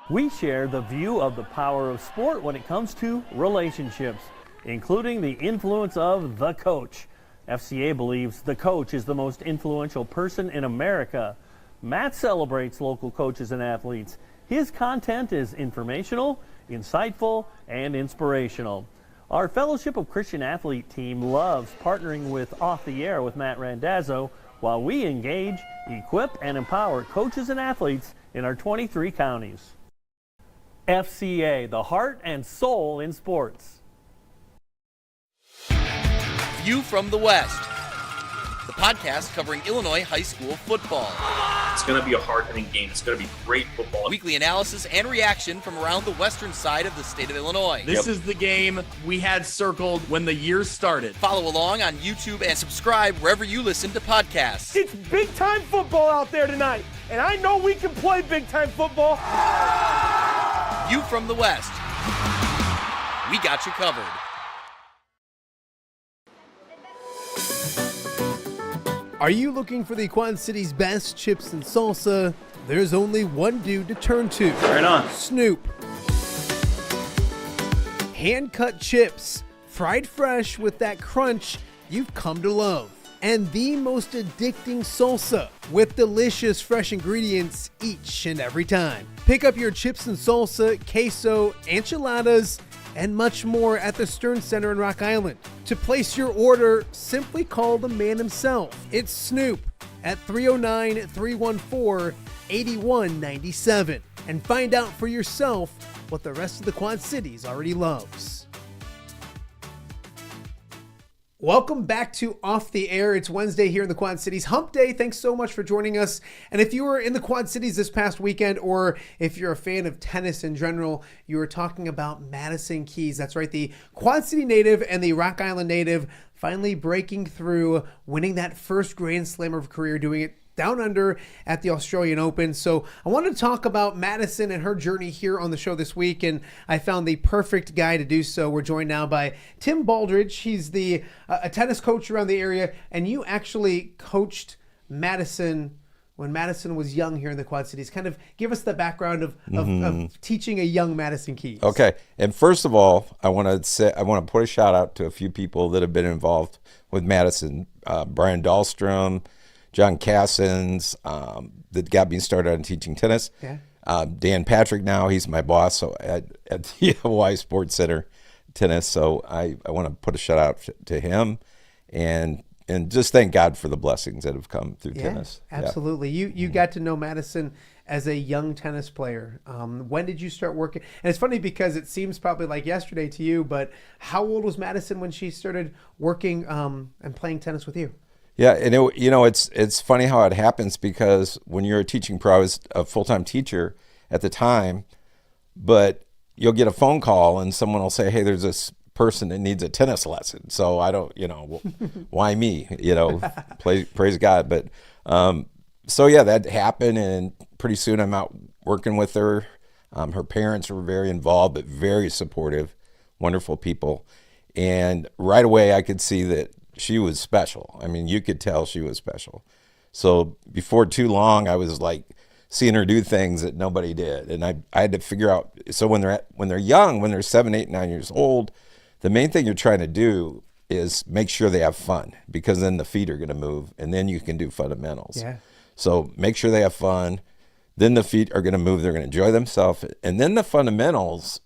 We share the view of the power of sport when it comes to relationships, including the influence of the coach. FCA believes the coach is the most influential person in America. Matt celebrates local coaches and athletes. His content is informational, insightful, and inspirational. Our Fellowship of Christian Athlete team loves partnering with Off the Air with Matt Randazzo while we engage, equip, and empower coaches and athletes in our 23 counties. FCA, the heart and soul in sports. View from the West, the podcast covering Illinois high school football. It's going to be a hard-hitting game. It's going to be great football. Weekly analysis and reaction from around the western side of the state of Illinois. This is the game we had circled when the year started. Follow along on YouTube and subscribe wherever you listen to podcasts. It's big-time football out there tonight, and I know we can play big-time football. You from the West. We got you covered. Are you looking for the Quad City's best chips and salsa? There's only one dude to turn to. Right on. Snoop. Hand-cut chips, fried fresh with that crunch you've come to love. And the most addicting salsa with delicious fresh ingredients each and every time. Pick up your chips and salsa, queso, enchiladas, and much more at the Stern Center in Rock Island. To place your order, simply call the man himself. It's Snoop at 309-314-8197 and find out for yourself what the rest of the Quad Cities already loves. Welcome back to Off the Air. It's Wednesday here in the Quad Cities. Hump Day. Thanks so much for joining us. And if you were in the Quad Cities this past weekend, or if you're a fan of tennis in general, you were talking about Madison Keys. That's right, the Quad City native and the Rock Island native finally breaking through, winning that first Grand Slam of her career, doing it down under at the Australian Open. So I wanted to talk about Madison and her journey here on the show this week, and I found the perfect guy to do so. We're joined now by Tim Baldridge. He's the a tennis coach around the area, and you actually coached Madison when Madison was young here in the Quad Cities. Kind of give us the background of teaching a young Madison Keys. Okay, and first of all, I want to put a shout out to a few people that have been involved with Madison. Brian Dahlstrom, John Cassins, that got me started on teaching tennis. Yeah. Dan Patrick now, he's my boss at the Hawaii Sports Center tennis. So I want to put a shout out to him and just thank God for the blessings that have come through tennis. Absolutely. Yeah. You got to know Madison as a young tennis player. When did you start working? And it's funny because it seems probably like yesterday to you, but how old was Madison when she started working and playing tennis with you? Yeah, and it's funny how it happens, because when you're a teaching pro, I was a full-time teacher at the time, but you'll get a phone call and someone will say, hey, there's this person that needs a tennis lesson. So I don't, why me? Praise God. But so yeah, that happened, and pretty soon I'm out working with her. Her parents were very involved, but very supportive, wonderful people. And right away I could see that she was special. I mean, you could tell she was special. So before too long, I was like seeing her do things that nobody did. And I had to figure out, so when they're young, when they're 7, 8, 9 years old, the main thing you're trying to do is make sure they have fun, because then the feet are going to move, and then you can do fundamentals. Yeah. So make sure they have fun. Then the feet are going to move. They're going to enjoy themselves. And then the fundamentals,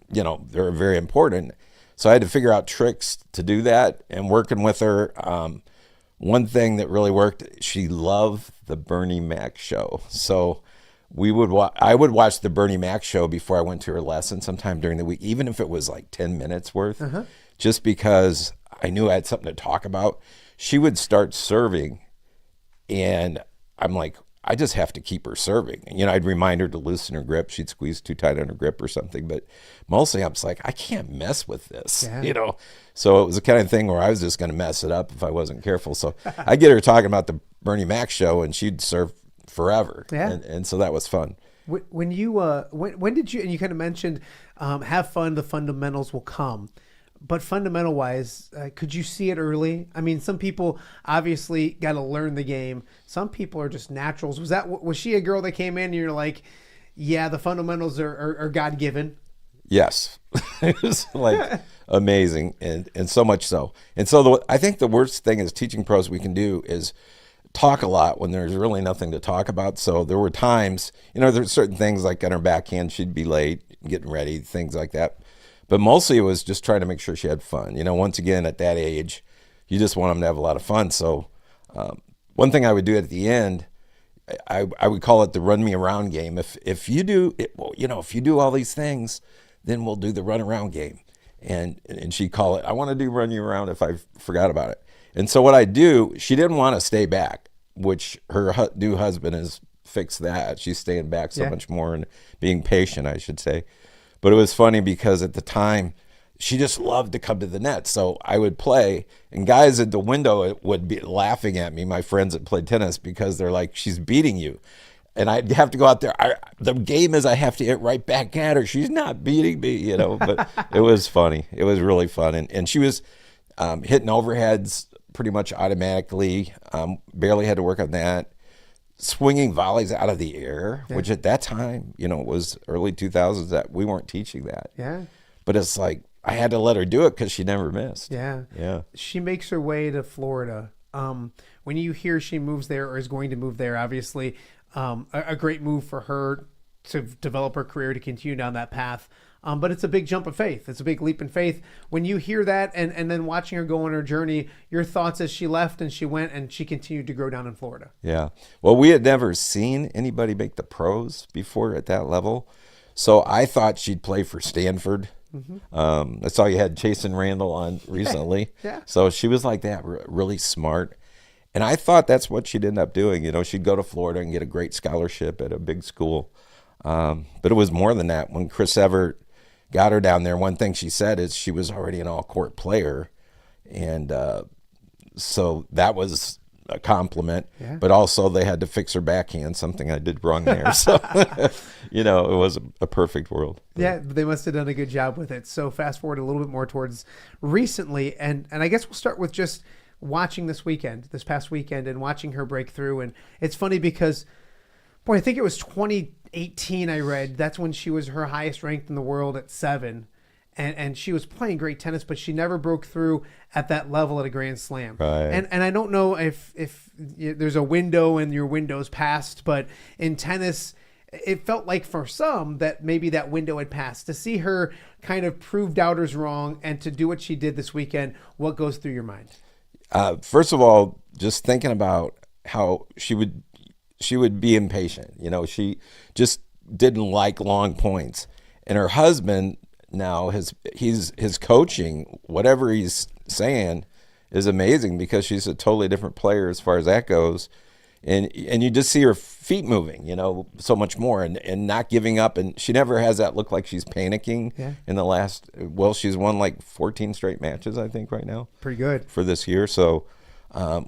they're very important. So I had to figure out tricks to do that, and working with her. One thing that really worked, she loved the Bernie Mac show. So I would watch the Bernie Mac show before I went to her lesson sometime during the week, even if it was like 10 minutes worth, just because I knew I had something to talk about. She would start serving, and I'm like, I just have to keep her serving. I'd remind her to loosen her grip. She'd squeeze too tight on her grip or something. But mostly I was like, I can't mess with this, So it was the kind of thing where I was just going to mess it up if I wasn't careful. So I get her talking about the Bernie Mac show, and she'd serve forever. Yeah. And so that was fun. When you, when did you, and you kind of mentioned, have fun, the fundamentals will come. But fundamental wise, could you see it early? I mean, some people obviously got to learn the game. Some people are just naturals. Was she a girl that came in and you're like, yeah, the fundamentals are God given? Yes. It was like amazing. And so much so. And so I think the worst thing as teaching pros we can do is talk a lot when there's really nothing to talk about. So there were times, there's certain things like on her backhand, she'd be late, getting ready, things like that. But mostly it was just trying to make sure she had fun. Once again, at that age, you just want them to have a lot of fun. So one thing I would do at the end, I would call it the run me around game. If you do it, if you do all these things, then we'll do the run around game. And she'd call it, I want to do run you around if I forgot about it. And so what I do, she didn't want to stay back, which her new husband is fix that. She's staying back so much more and being patient, I should say. But it was funny because at the time, she just loved to come to the net. So I would play, and guys at the window would be laughing at me, my friends that played tennis, because they're like, she's beating you. And I'd have to go out there. The game is I have to hit right back at her. She's not beating me, you know. But it was funny. It was really fun. And she was hitting overheads pretty much automatically. Barely had to work on that. Swinging volleys out of the air, which at that time, you know, was early 2000s, that we weren't teaching that. Yeah. But it's like I had to let her do it because she never missed. Yeah. Yeah. She makes her way to Florida. When you hear she moves there or is going to move there, obviously a great move for her to develop her career, to continue down that path. But it's a big jump of faith. It's a big leap in faith. When you hear that and then watching her go on her journey, your thoughts as she left and she went and she continued to grow down in Florida. Yeah. Well, we had never seen anybody make the pros before at that level. So I thought she'd play for Stanford. I saw you had Jason Randall on recently. Yeah. So she was like that, really smart. And I thought that's what she'd end up doing. You know, she'd go to Florida and get a great scholarship at a big school. But it was more than that. When Chris Evert got her down there, one thing she said is she was already an all-court player. And so that was a compliment. Yeah. But also they had to fix her backhand, something I did wrong there. So, you know, it was a perfect world. Yeah, they must have done a good job with it. So fast forward a little bit more towards recently. And I guess we'll start with just watching this past weekend, and watching her break through. And it's funny because, boy, I think it was 2018 I read. That's when she was her highest ranked in the world at 7. And she was playing great tennis, but she never broke through at that level at a Grand Slam. Right. And I don't know if there's a window and your window's passed, but in tennis, it felt like for some that maybe that window had passed. To see her kind of prove doubters wrong and to do what she did this weekend, what goes through your mind? First of all, just thinking about how she would be impatient. You know, she just didn't like long points. And her husband now, his coaching, whatever he's saying, is amazing, because she's a totally different player as far as that goes. And you just see her feet moving, you know, so much more, and not giving up. And she never has that look like she's panicking. Yeah. In the last, well, she's won like 14 straight matches, I think, right now. Pretty good. For this year. So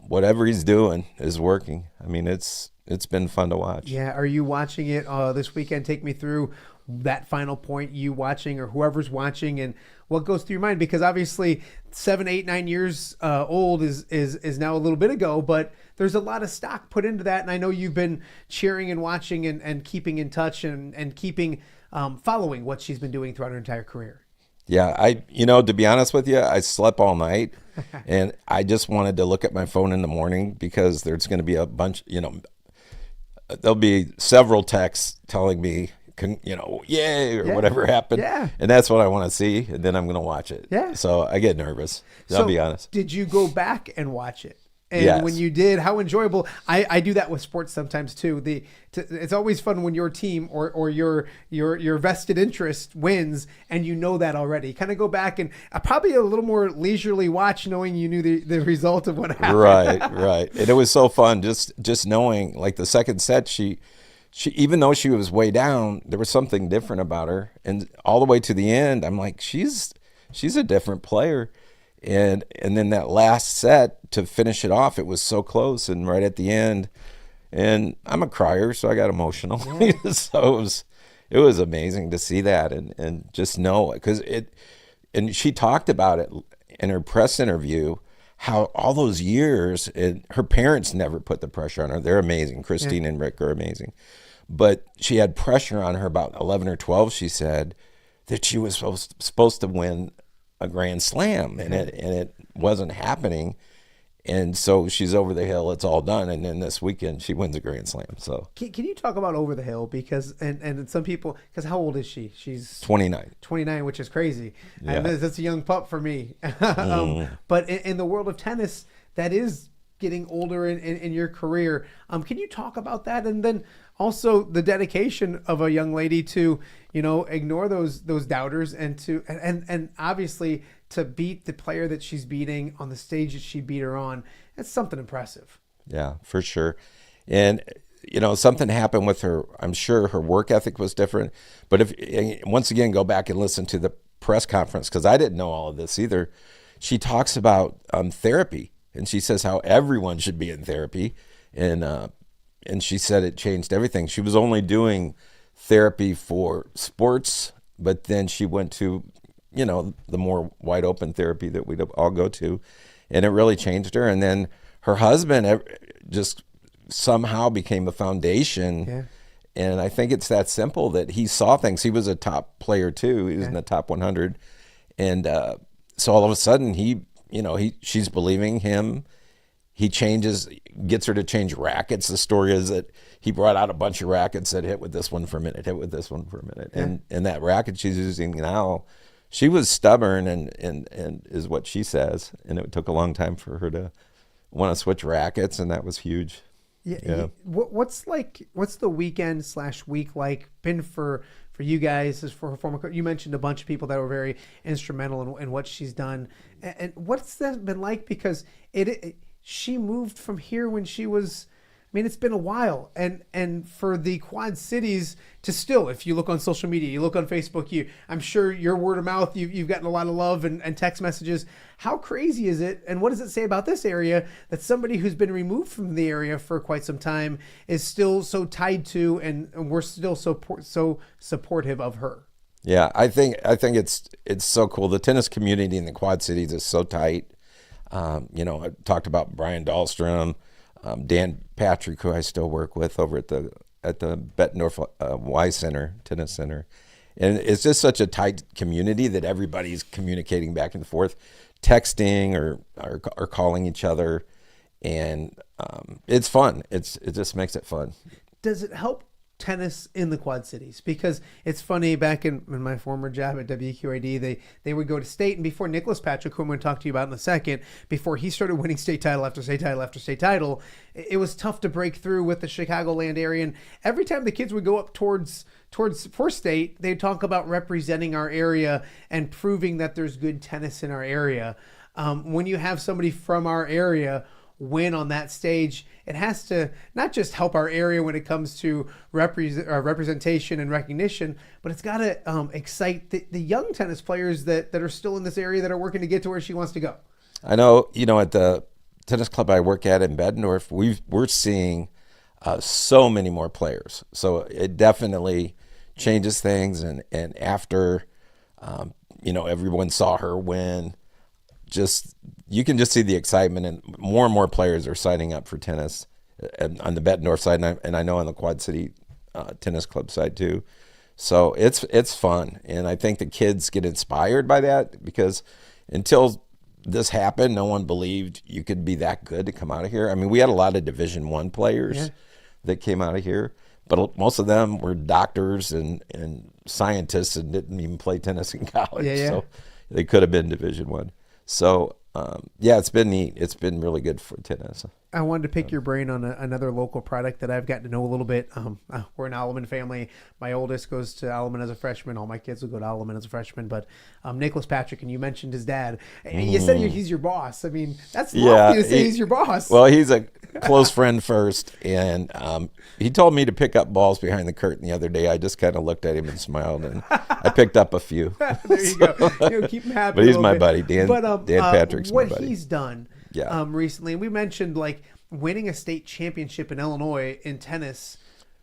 whatever he's doing is working. I mean, it's been fun to watch. Yeah. Are you watching it this weekend? Take me through that final point, you watching or whoever's watching, and what goes through your mind, because obviously 7, 8, 9 years old is now a little bit ago, but there's a lot of stock put into that. And I know you've been cheering and watching and keeping in touch and keeping following what she's been doing throughout her entire career. Yeah, to be honest with you, I slept all night and I just wanted to look at my phone in the morning, because there's going to be a bunch, there'll be several texts telling me, yay, or whatever happened. Yeah. And that's what I want to see. And then I'm going to watch it. Yeah. So I get nervous. I'll be honest. Did you go back and watch it? And yes. When you did, how enjoyable? I do that with sports sometimes too. It's always fun when your team or your vested interest wins, and you know that already. Kind of go back and probably a little more leisurely watch, knowing you knew the result of what happened. Right. And it was so fun just knowing, like the second set, she even though she was way down, there was something different about her, and all the way to the end, I'm like, she's a different player. And then that last set to finish it off, it was so close and right at the end. And I'm a crier, so I got emotional. Yeah. So it was amazing to see that and just know, because and she talked about it in her press interview, how all those years, and her parents never put the pressure on her. They're amazing. Christine and Rick are amazing. But she had pressure on her about 11 or 12, she said, that she was supposed to win a Grand Slam, and it wasn't happening. And so she's over the hill, it's all done, and then this weekend she wins a Grand Slam. So can you talk about over the hill, because and some people, because how old is she? She's 29, which is crazy. Yeah. And that's a young pup for me. But in the world of tennis, that is getting older in your career. Can you talk about that? And then also the dedication of a young lady to, ignore those doubters and obviously to beat the player that she's beating on the stage that she beat her on. It's something impressive. Yeah, for sure. And something happened with her. I'm sure her work ethic was different. But if once again, go back and listen to the press conference, because I didn't know all of this either. She talks about therapy, and she says how everyone should be in therapy, and she said it changed everything. She was only doing therapy for sports, but then she went to, the more wide open therapy that we'd all go to, and it really changed her. And then her husband just somehow became a foundation. Yeah. And I think it's that simple, that he saw things. He was a top player too. He was in the top 100. And so all of a sudden she's believing him. He gets her to change rackets. The story is that he brought out a bunch of rackets that hit with this one for a minute, hit with this one for a minute. Yeah. And that racket she's using now, she was stubborn and is what she says. And it took a long time for her to want to switch rackets, and that was huge. Yeah. What's the weekend/week like been for you guys as for her former coach? You mentioned a bunch of people that were very instrumental in what she's done. And what's that been like? Because she moved from here when she was, it's been a while. And for the Quad Cities to still, if you look on social media, you look on Facebook, I'm sure your word of mouth, you've gotten a lot of love and text messages. How crazy is it? And what does it say about this area that somebody who's been removed from the area for quite some time is still so tied to, and we're still so supportive of her? Yeah, I think it's so cool. The tennis community in the Quad Cities is so tight. I talked about Brian Dahlstrom, Dan Patrick, who I still work with over at the Bettendorf Y Center, Tennis Center. And it's just such a tight community that everybody's communicating back and forth, texting or calling each other. And it's fun. It just makes it fun. Does it help tennis in the Quad Cities? Because it's funny, back in my former job at WQAD, they would go to state, and before Nicholas Patrick, who I'm going to talk to you about in a second, before he started winning state title after state title after state title, it was tough to break through with the Chicagoland area. And every time the kids would go up towards for state, they'd talk about representing our area and proving that there's good tennis in our area. When you have somebody from our area win on that stage, it has to not just help our area when it comes to representation and recognition, but it's got to excite the young tennis players that are still in this area that are working to get to where she wants to go. I know, at the tennis club I work at in Bettendorf, we're seeing so many more players. So it definitely changes things. And after, everyone saw her win, you can just see the excitement, and more players are signing up for tennis on the Bettendorf side, and I know on the Quad City Tennis Club side too. So it's fun, and I think the kids get inspired by that, because until this happened, no one believed you could be that good to come out of here. We had a lot of Division I players that came out of here, but most of them were doctors and scientists and didn't even play tennis in college. So they could have been Division I. So, it's been neat. It's been really good for tennis. I wanted to pick your brain on another local product that I've gotten to know a little bit. We're an Alleman family. My oldest goes to Alleman as a freshman. All my kids will go to Alleman as a freshman. But Nicholas Patrick, and you mentioned his dad. You said he's your boss. That's lofty to say he's your boss. Well, he's a close friend first. And he told me to pick up balls behind the curtain the other day. I just kind of looked at him and smiled, and I picked up a few. There you go. Keep him happy. But he's my buddy. Dan Patrick's my buddy. What he's done recently, and we mentioned winning a state championship in Illinois in tennis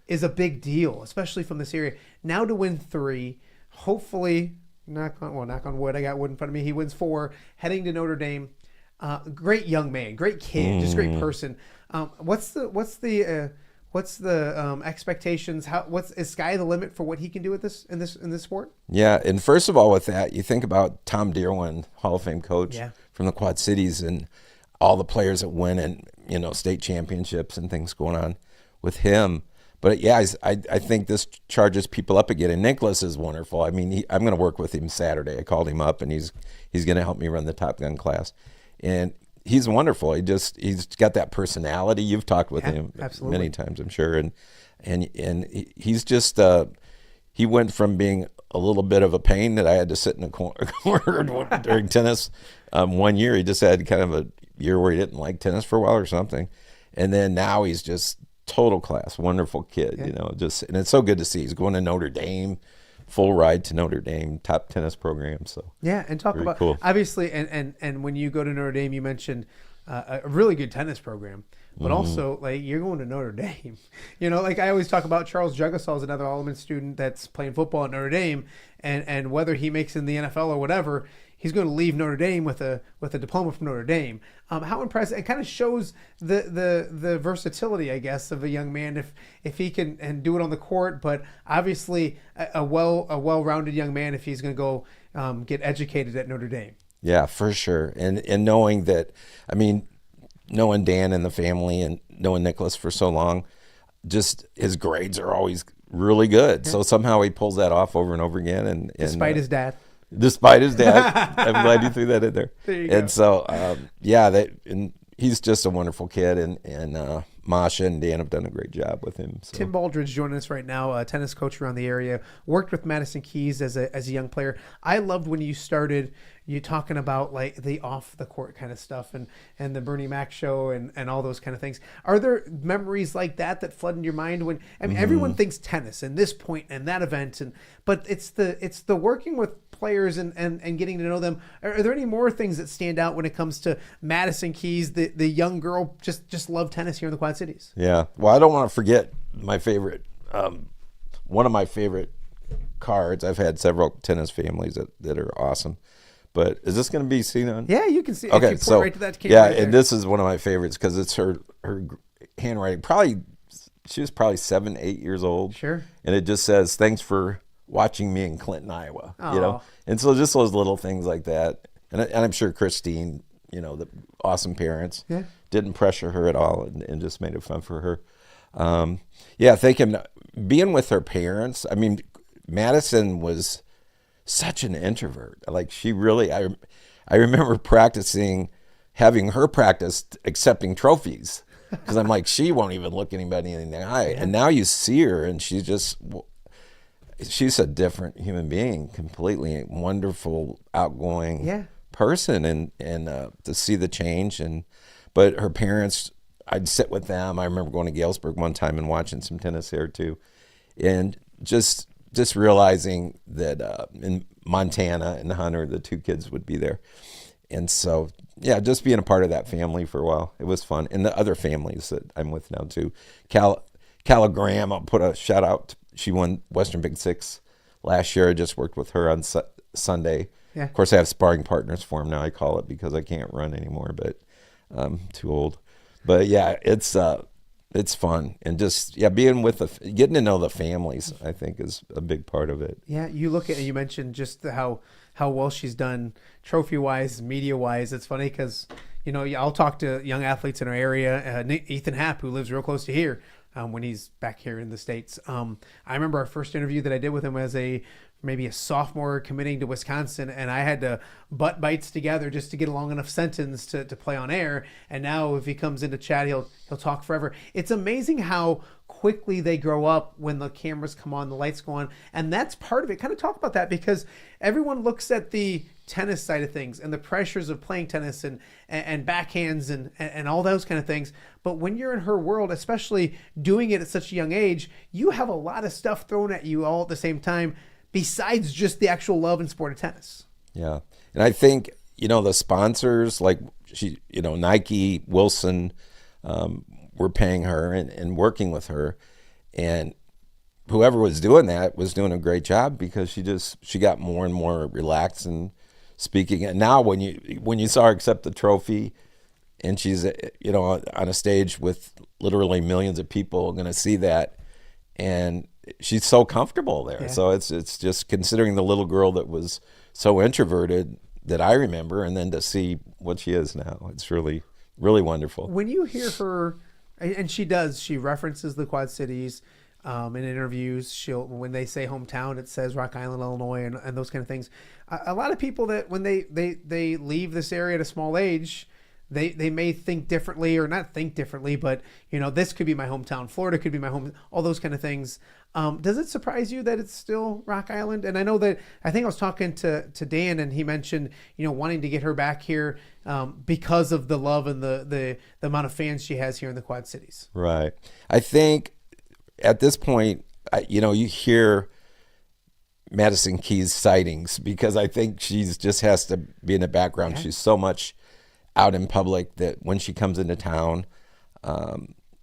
is a big deal, especially from this area. Now to win 3, hopefully, knock on wood, I got wood in front of me, he wins 4, heading to Notre Dame. Great young man, great kid, just great person. What's the expectations? Is sky the limit for what he can do with this in this sport? Yeah, and first of all, with that, you think about Tom Dearwan, Hall of Fame coach from the Quad Cities, and all the players that win and state championships and things going on with him. But I think this charges people up again. And Nicholas is wonderful. I'm going to work with him Saturday. I called him up, and he's going to help me run the Top Gun class. And he's wonderful. He's got that personality. You've talked with him many times, I'm sure. And he's just he went from being a little bit of a pain that I had to sit in a corner during tennis. 1 year, he just had kind of a year where he didn't like tennis for a while or something, and then now he's just total class, wonderful kid, you know, and it's so good to see. He's going to Notre Dame, full ride to Notre Dame, top tennis program. So yeah, and talk about cool. Obviously, and when you go to Notre Dame, you mentioned a really good tennis program, but also like you're going to Notre Dame. You know, like I always talk about Charles Jugasol is another Alleman student that's playing football at Notre Dame, and whether he makes it in the NFL or whatever, he's going to leave Notre Dame with a diploma from Notre Dame. How impressive! It kind of shows the versatility, I guess, of a young man if he can and do it on the court, but obviously a well-rounded young man if he's going to go get educated at Notre Dame. Yeah, for sure. And knowing that, I mean, knowing Dan and the family and knowing Nicholas for so long, just his grades are always really good. Yeah. So somehow he pulls that off over and over again. And despite his dad. Despite his dad. I'm glad you threw that in there. There you go. And so, and he's just a wonderful kid. And Masha and Dan have done a great job with him. So. Tim Baldridge joining us right now, a tennis coach around the area, worked with Madison Keys as a young player. I loved when you started you talking about like the off the court kind of stuff and the Bernie Mac show and all those kind of things. Are there memories like that flood into your mind when everyone thinks tennis and this point and that event but it's the working with players and getting to know them. Are there any more things that stand out when it comes to Madison Keys, the young girl just love tennis here in the Quad Cities? Yeah. Well, I don't want to forget my favorite one of my favorite cards. I've had several tennis families that are awesome. But is this going to be seen on? Yeah, you can see. Okay, if you so right to that camera right and this is one of my favorites because it's her handwriting. She was probably 7-8 years old. Sure. And it just says, "Thanks for watching me in Clinton, Iowa." Aww. You know, and so just those little things like that. And I'm sure Christine, you know, the awesome parents, didn't pressure her at all and just made it fun for her. Thinking being with her parents. I mean, Madison was such an introvert. Like she really, I remember having her practice accepting trophies because I'm like, she won't even look anybody in the eye. And now you see her and she's a different human being, completely wonderful, outgoing person. And to see the change but her parents, I'd sit with them. I remember going to Galesburg one time and watching some tennis there too. And just realizing that in Montana and Hunter, the two kids would be there. And so, just being a part of that family for a while, it was fun. And the other families that I'm with now too. Calla Graham, I'll put a shout out. She won Western Big Six last year. I just worked with her on Sunday. Yeah. Of course, I have sparring partners for him now, I call it, because I can't run anymore, but I'm too old. But it's fun, and just being with getting to know the families, I think, is a big part of it. Yeah, you look at it, you mentioned just how well she's done trophy wise, media wise. It's funny because I'll talk to young athletes in our area. Ethan Happ, who lives real close to here, when he's back here in the States. I remember our first interview that I did with him as maybe a sophomore committing to Wisconsin, and I had to butt bites together just to get a long enough sentence to play on air. And now if he comes into chat, he'll talk forever. It's amazing how quickly they grow up when the cameras come on, the lights go on, and that's part of it. Kind of talk about that, because everyone looks at the tennis side of things and the pressures of playing tennis and backhands and all those kind of things. But when you're in her world, especially doing it at such a young age, you have a lot of stuff thrown at you all at the same time, besides just the actual love and sport of tennis. Yeah. And I think, the sponsors like Nike, Wilson, were paying her and working with her, and whoever was doing that was doing a great job because she got more and more relaxed and speaking. And now when you saw her accept the trophy and she's, on a stage with literally millions of people going to see that, and she's so comfortable there. Yeah. So it's just considering the little girl that was so introverted that I remember, and then to see what she is now, it's really, really wonderful. When you hear her, and she references the Quad Cities in interviews. When they say hometown, it says Rock Island, Illinois, and those kind of things. A lot of people that when they leave this area at a small age, they may think differently, or not think differently, but this could be my hometown, Florida could be my home, all those kind of things. Does it surprise you that it's still Rock Island? And I know that I think I was talking to Dan, and he mentioned wanting to get her back here because of the love and the amount of fans she has here in the Quad Cities. Right. I think at this point, you hear Madison Keys sightings, because I think she's just has to be in the background. Yeah. She's so much out in public that when she comes into town,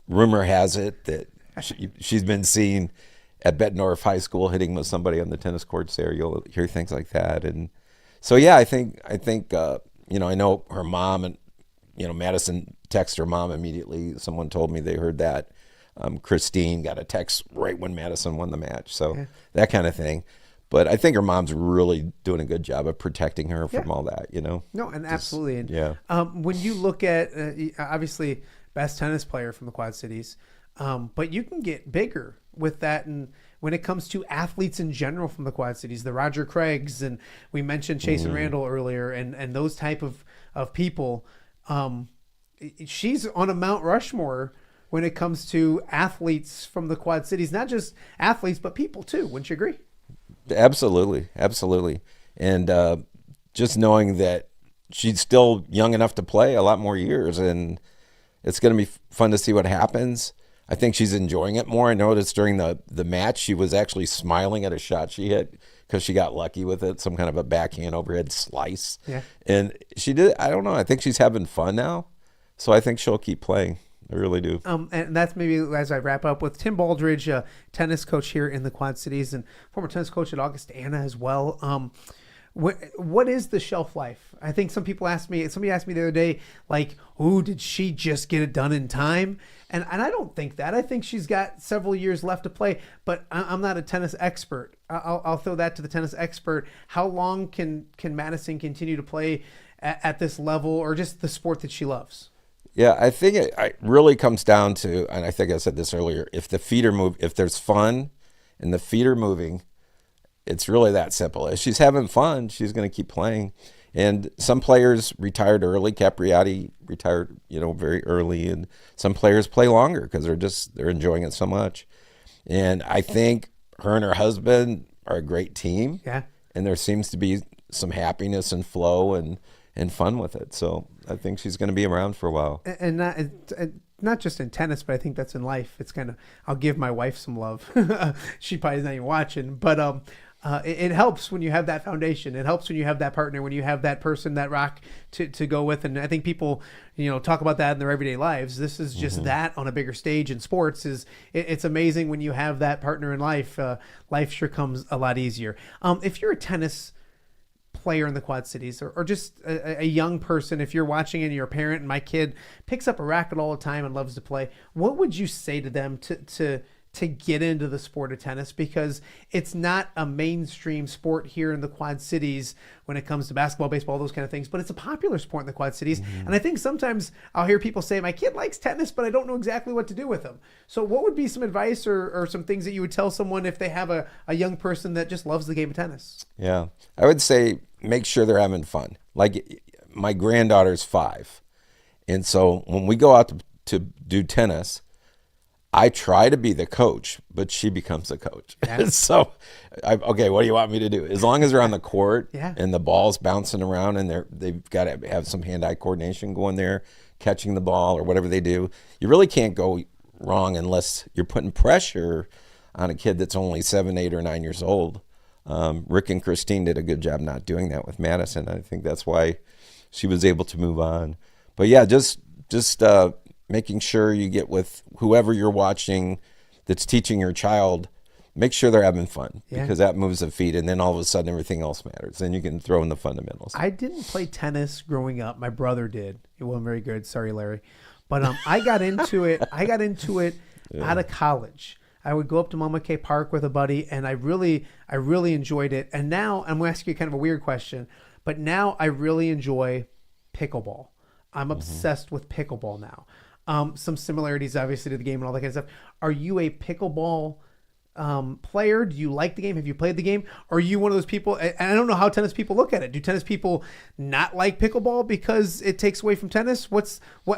rumor has it that she's been seen at Bettendorf High School hitting with somebody on the tennis courts there. You'll hear things like that. And so, yeah, I think I know her mom, and, Madison texted her mom immediately. Someone told me they heard that. Christine got a text right when Madison won the match. So that kind of thing. But I think her mom's really doing a good job of protecting her from all that, No, and absolutely. And, when you look at, obviously, best tennis player from the Quad Cities, but you can get bigger with that. And when it comes to athletes in general from the Quad Cities, the Roger Craigs, and we mentioned Chase and Randall earlier, and those type of people, she's on a Mount Rushmore when it comes to athletes from the Quad Cities, not just athletes, but people too. Wouldn't you agree? Absolutely. And just knowing that she's still young enough to play a lot more years, and it's going to be fun to see what happens. I think she's enjoying it more. I noticed during the match, she was actually smiling at a shot she hit because she got lucky with it, some kind of a backhand overhead slice. Yeah. And she did, I don't know, I think she's having fun now. So I think she'll keep playing. I really do. And that's maybe as I wrap up with Tim Baldridge, tennis coach here in the Quad Cities and former tennis coach at Augustana as well. What is the shelf life? I think somebody asked me the other day, like, did she just get it done in time? And I don't think that. I think she's got several years left to play, but I'm not a tennis expert. I'll throw that to the tennis expert. How long can Madison continue to play at this level, or just the sport that she loves? Yeah, I think it really comes down to, and I think I said this earlier, if the feet are moving, if there's fun and the feet are moving, it's really that simple. If she's having fun, she's going to keep playing. And some players retired early. Capriati retired, very early, and some players play longer because they're enjoying it so much. And I think her and her husband are a great team. Yeah. And there seems to be some happiness and flow and fun with it. So I think she's going to be around for a while. And not just in tennis, but I think that's in life. It's kind of, I'll give my wife some love. She probably not even watching, but it helps when you have that foundation. It helps when you have that partner, when you have that person, that rock to go with. And I think people, talk about that in their everyday lives. This is just that on a bigger stage in sports. It's amazing when you have that partner in life. Life sure comes a lot easier. If you're a tennis player in the Quad Cities, or just a young person, if you're watching and you're a parent and my kid picks up a racket all the time and loves to play, what would you say to them to get into the sport of tennis? Because it's not a mainstream sport here in the Quad Cities when it comes to basketball, baseball, those kind of things, but it's a popular sport in the Quad Cities. And I think sometimes I'll hear people say, my kid likes tennis, but I don't know exactly what to do with him. So what would be some advice or some things that you would tell someone if they have a young person that just loves the game of tennis? Yeah, I would say make sure they're having fun. Like, my granddaughter's 5. And so when we go out to do tennis, I try to be the coach, but she becomes the coach. Yeah. So, okay, what do you want me to do? As long as they're on the court and the ball's bouncing around and they've got to have some hand-eye coordination going there, catching the ball or whatever they do, you really can't go wrong unless you're putting pressure on a kid that's only 7, 8, or 9 years old. Rick and Christine did a good job not doing that with Madison. I think that's why she was able to move on. But yeah, just making sure you get with whoever you're watching that's teaching your child, make sure they're having fun, because that moves the feet, and then all of a sudden everything else matters. Then you can throw in the fundamentals. I didn't play tennis growing up. My brother did. It wasn't very good. Sorry, Larry. But I got into it. Out of college. I would go up to Mama K Park with a buddy, and I really enjoyed it. And now I'm going to ask you kind of a weird question, but now I really enjoy pickleball. I'm obsessed with pickleball now. Some similarities, obviously, to the game and all that kind of stuff. Are you a pickleball player? Do you like the game? Have you played the game? Or are you one of those people, and I don't know how tennis people look at it. Do tennis people not like pickleball because it takes away from tennis?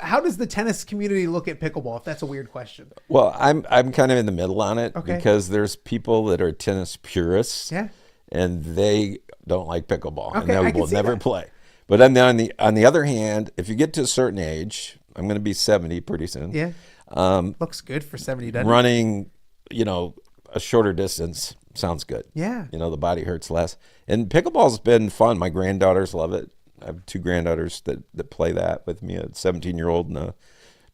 How does the tennis community look at pickleball, if that's a weird question? Well, I'm kind of in the middle on it, Okay. because there's people that are tennis purists, Yeah. and they don't like pickleball, Okay, I and they can will see never that. play. But on the other hand, if you get to a certain age, I'm going to be 70 pretty soon. Yeah. Looks good for 70, doesn't it? Running, a shorter distance sounds good. Yeah. The body hurts less. And pickleball's been fun. My granddaughters love it. I have 2 granddaughters that play that with me, a 17-year-old and a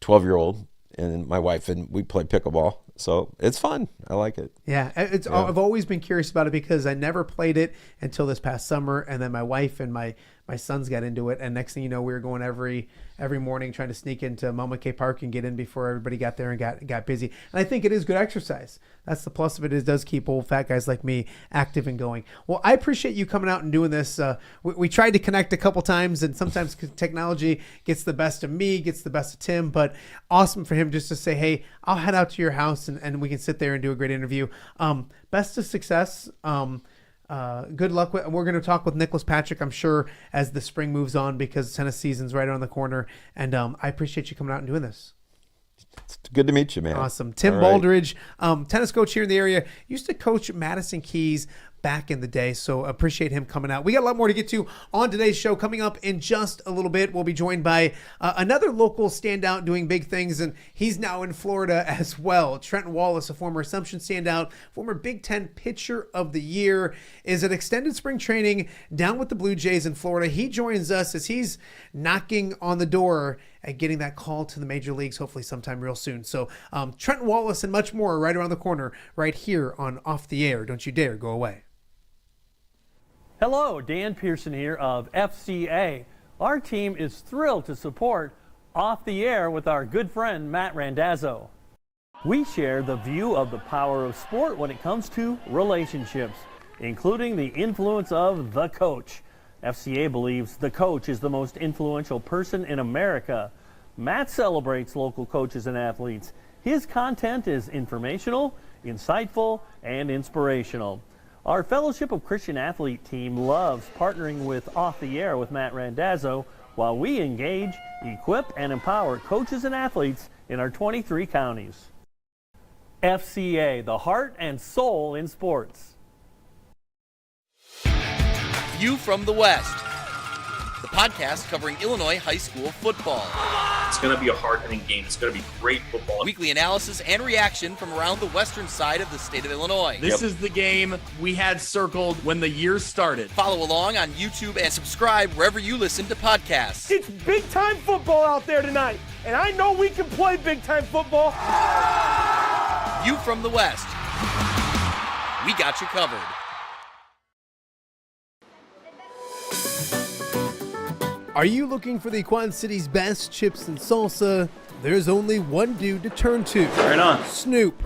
12-year-old, and my wife, and we play pickleball. So it's fun. I like it. Yeah, I've always been curious about it because I never played it until this past summer, and then my wife and my sons got into it, and next thing you know, we were going every morning trying to sneak into Mama K Park and get in before everybody got there and got busy. And I think it is good exercise. That's the plus of it. It does keep old fat guys like me active and going. Well, I appreciate you coming out and doing this. We tried to connect a couple times, and sometimes technology gets the best of me, gets the best of Tim, but awesome for him just to say, hey, I'll head out to your house and we can sit there and do a great interview. Best of success. Good luck. We're going to talk with Nicholas Patrick, I'm sure, as the spring moves on, because tennis season's right around the corner. And I appreciate you coming out and doing this. It's good to meet you, man. Awesome. Tim All right. Baldridge, tennis coach here in the area, used to coach Madison Keys back in the day. So appreciate him coming out. We got a lot more to get to on today's show. Coming up in just a little bit, we'll be joined by another local standout doing big things, and he's now in Florida as well. Trenton Wallace, a former Assumption standout, former Big Ten pitcher of the year, is at extended spring training down with the Blue Jays in Florida. He joins us as he's knocking on the door at getting that call to the major leagues, hopefully sometime real soon. So Trenton Wallace and much more right around the corner, right here on Off the Air. Don't you dare go away. Hello, Dan Pearson here of FCA. Our team is thrilled to support Off the Air with our good friend Matt Randazzo. We share the view of the power of sport when it comes to relationships, including the influence of the coach. FCA believes the coach is the most influential person in America. Matt celebrates local coaches and athletes. His content is informational, insightful, and inspirational. Our Fellowship of Christian Athlete team loves partnering with Off the Air with Matt Randazzo while we engage, equip, and empower coaches and athletes in our 23 counties. FCA, the heart and soul in sports. View from the West, the podcast covering Illinois high school football. It's going to be a hard-hitting game. It's going to be great football. Weekly analysis and reaction from around the western side of the state of Illinois. This is the game we had circled when the year started. Follow along on YouTube and subscribe wherever you listen to podcasts. It's big-time football out there tonight, and I know we can play big-time football. View from the West. We got you covered. Are you looking for the Quad City's best chips and salsa? There's only one dude to turn to. Right on. Snoop.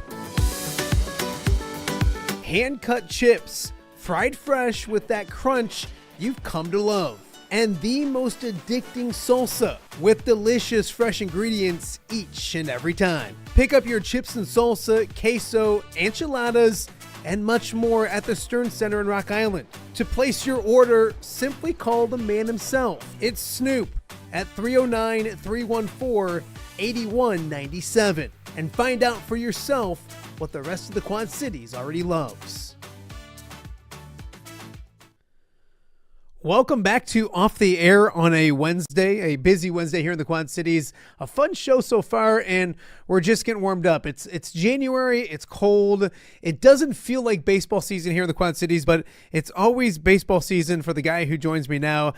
Hand-cut chips, fried fresh with that crunch you've come to love. And the most addicting salsa with delicious fresh ingredients each and every time. Pick up your chips and salsa, queso, enchiladas, and much more at the Stern Center in Rock Island. To place your order, simply call the man himself. It's Snoop at 309-314-8197 and find out for yourself what the rest of the Quad Cities already loves. Welcome back to Off the Air on a Wednesday, a busy Wednesday here in the Quad Cities. A fun show so far, and we're just getting warmed up. It's January, it's cold. It doesn't feel like baseball season here in the Quad Cities, but it's always baseball season for the guy who joins me now.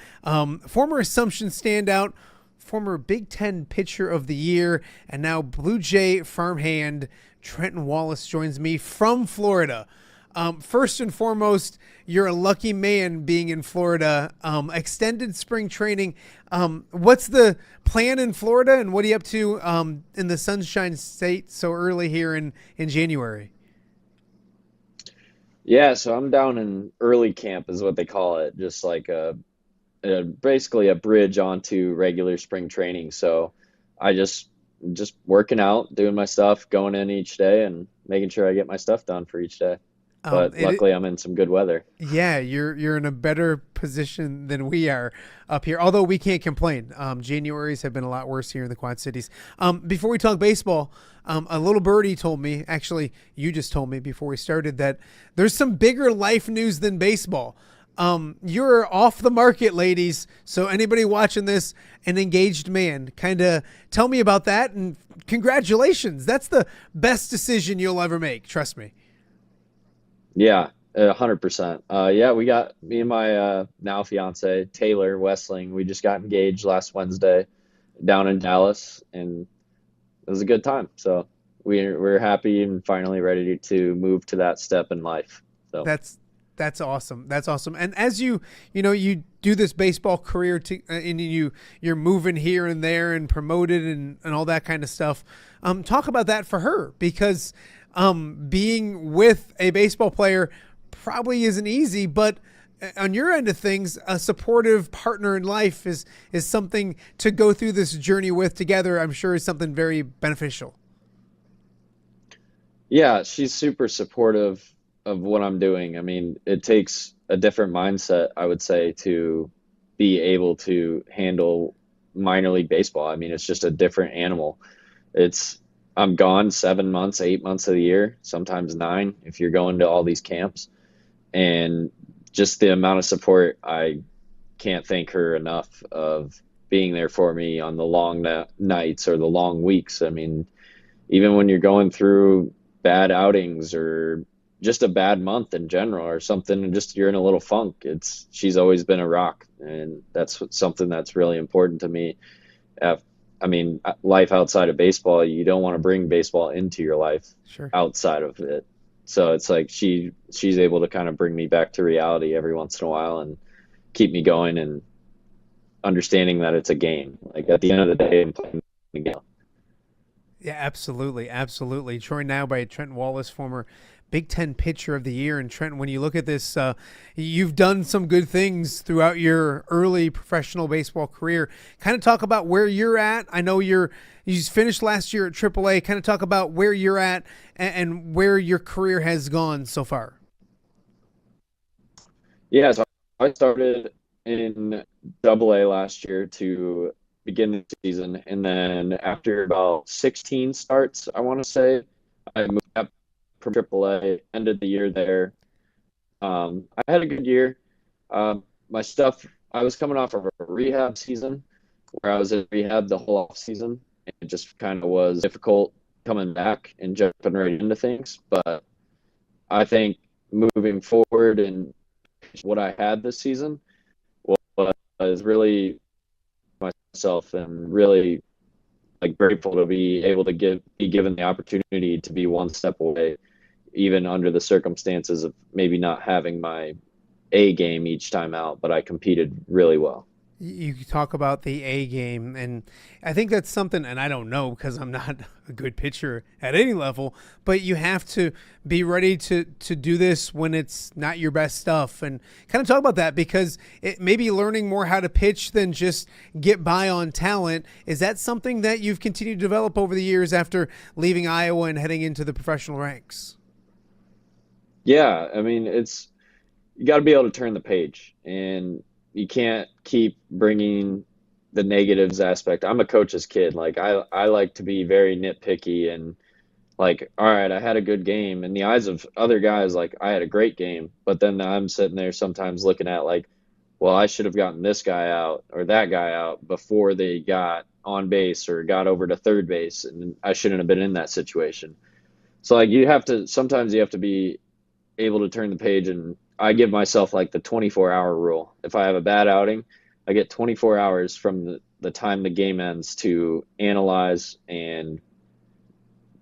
Former Assumption standout, former Big Ten pitcher of the year, and now Blue Jay farmhand Trenton Wallace joins me from Florida. First and foremost, you're a lucky man being in Florida. Extended spring training. What's the plan in Florida, and what are you up to in the Sunshine State so early here in January? Yeah, so I'm down in early camp is what they call it, just like basically a bridge onto regular spring training. So I just just working out, doing my stuff, going in each day, and making sure I get my stuff done for each day. But luckily, I'm in some good weather. Yeah, you're in a better position than we are up here. Although we can't complain. Januaries have been a lot worse here in the Quad Cities. Before we talk baseball, a little birdie told me, actually, you just told me before we started, that there's some bigger life news than baseball. You're off the market, ladies. So anybody watching this, an engaged man, kind of tell me about that, and congratulations. That's the best decision you'll ever make. Trust me. Yeah, 100%. Yeah, we got me and my now fiance Taylor Westling. We just got engaged last Wednesday down in Dallas, and it was a good time. So we're happy and finally ready to move to that step in life. So that's awesome. That's awesome. And as you do this baseball career and you're moving here and there and promoted and all that kind of stuff. Talk about that for her, because being with a baseball player probably isn't easy, but on your end of things, a supportive partner in life is something to go through this journey with together. I'm sure is something very beneficial. Yeah, she's super supportive of what I'm doing. I mean, it takes a different mindset, I would say, to be able to handle minor league baseball. I mean, it's just a different animal. I'm gone 7 months, 8 months of the year, sometimes 9 if you're going to all these camps. And just the amount of support, I can't thank her enough of being there for me on the long nights or the long weeks. I mean, even when you're going through bad outings or just a bad month in general or something, and just you're in a little funk, she's always been a rock. And that's something that's really important to me. I mean, life outside of baseball, you don't want to bring baseball into your life outside of it. So it's like she's able to kind of bring me back to reality every once in a while and keep me going and understanding that it's a game. Like at the end of the day, I'm playing the game. Yeah, absolutely. Absolutely. Joined now by Trenton Wallace, former Big Ten Pitcher of the Year. And Trenton, when you look at this, you've done some good things throughout your early professional baseball career. Kind of talk about where you're at. I know you finished last year at AAA. Kind of talk about where you're at and where your career has gone so far. Yeah, so I started in AA last year to begin the season. And then after about 16 starts, I want to say, I moved up from AAA, ended the year there. I had a good year. I was coming off of a rehab season where I was in rehab the whole off season. It just kind of was difficult coming back and jumping right into things. But I think moving forward and what I had this season was really myself and really grateful to be able to be given the opportunity to be one step away, even under the circumstances of maybe not having my A game each time out, but I competed really well. You talk about the A game, and I think that's something, and I don't know because I'm not a good pitcher at any level, but you have to be ready to do this when it's not your best stuff, and kind of talk about that, because it may be learning more how to pitch than just get by on talent. Is that something that you've continued to develop over the years after leaving Iowa and heading into the professional ranks? Yeah, I mean, you got to be able to turn the page, and you can't keep bringing the negatives aspect. I'm a coach's kid. I like to be very nitpicky and all right, I had a good game. In the eyes of other guys, I had a great game. But then I'm sitting there sometimes looking at well, I should have gotten this guy out or that guy out before they got on base or got over to third base. And I shouldn't have been in that situation. So sometimes you have to be able to turn the page, and I give myself the 24-hour rule. If I have a bad outing, I get 24 hours from the time the game ends to analyze and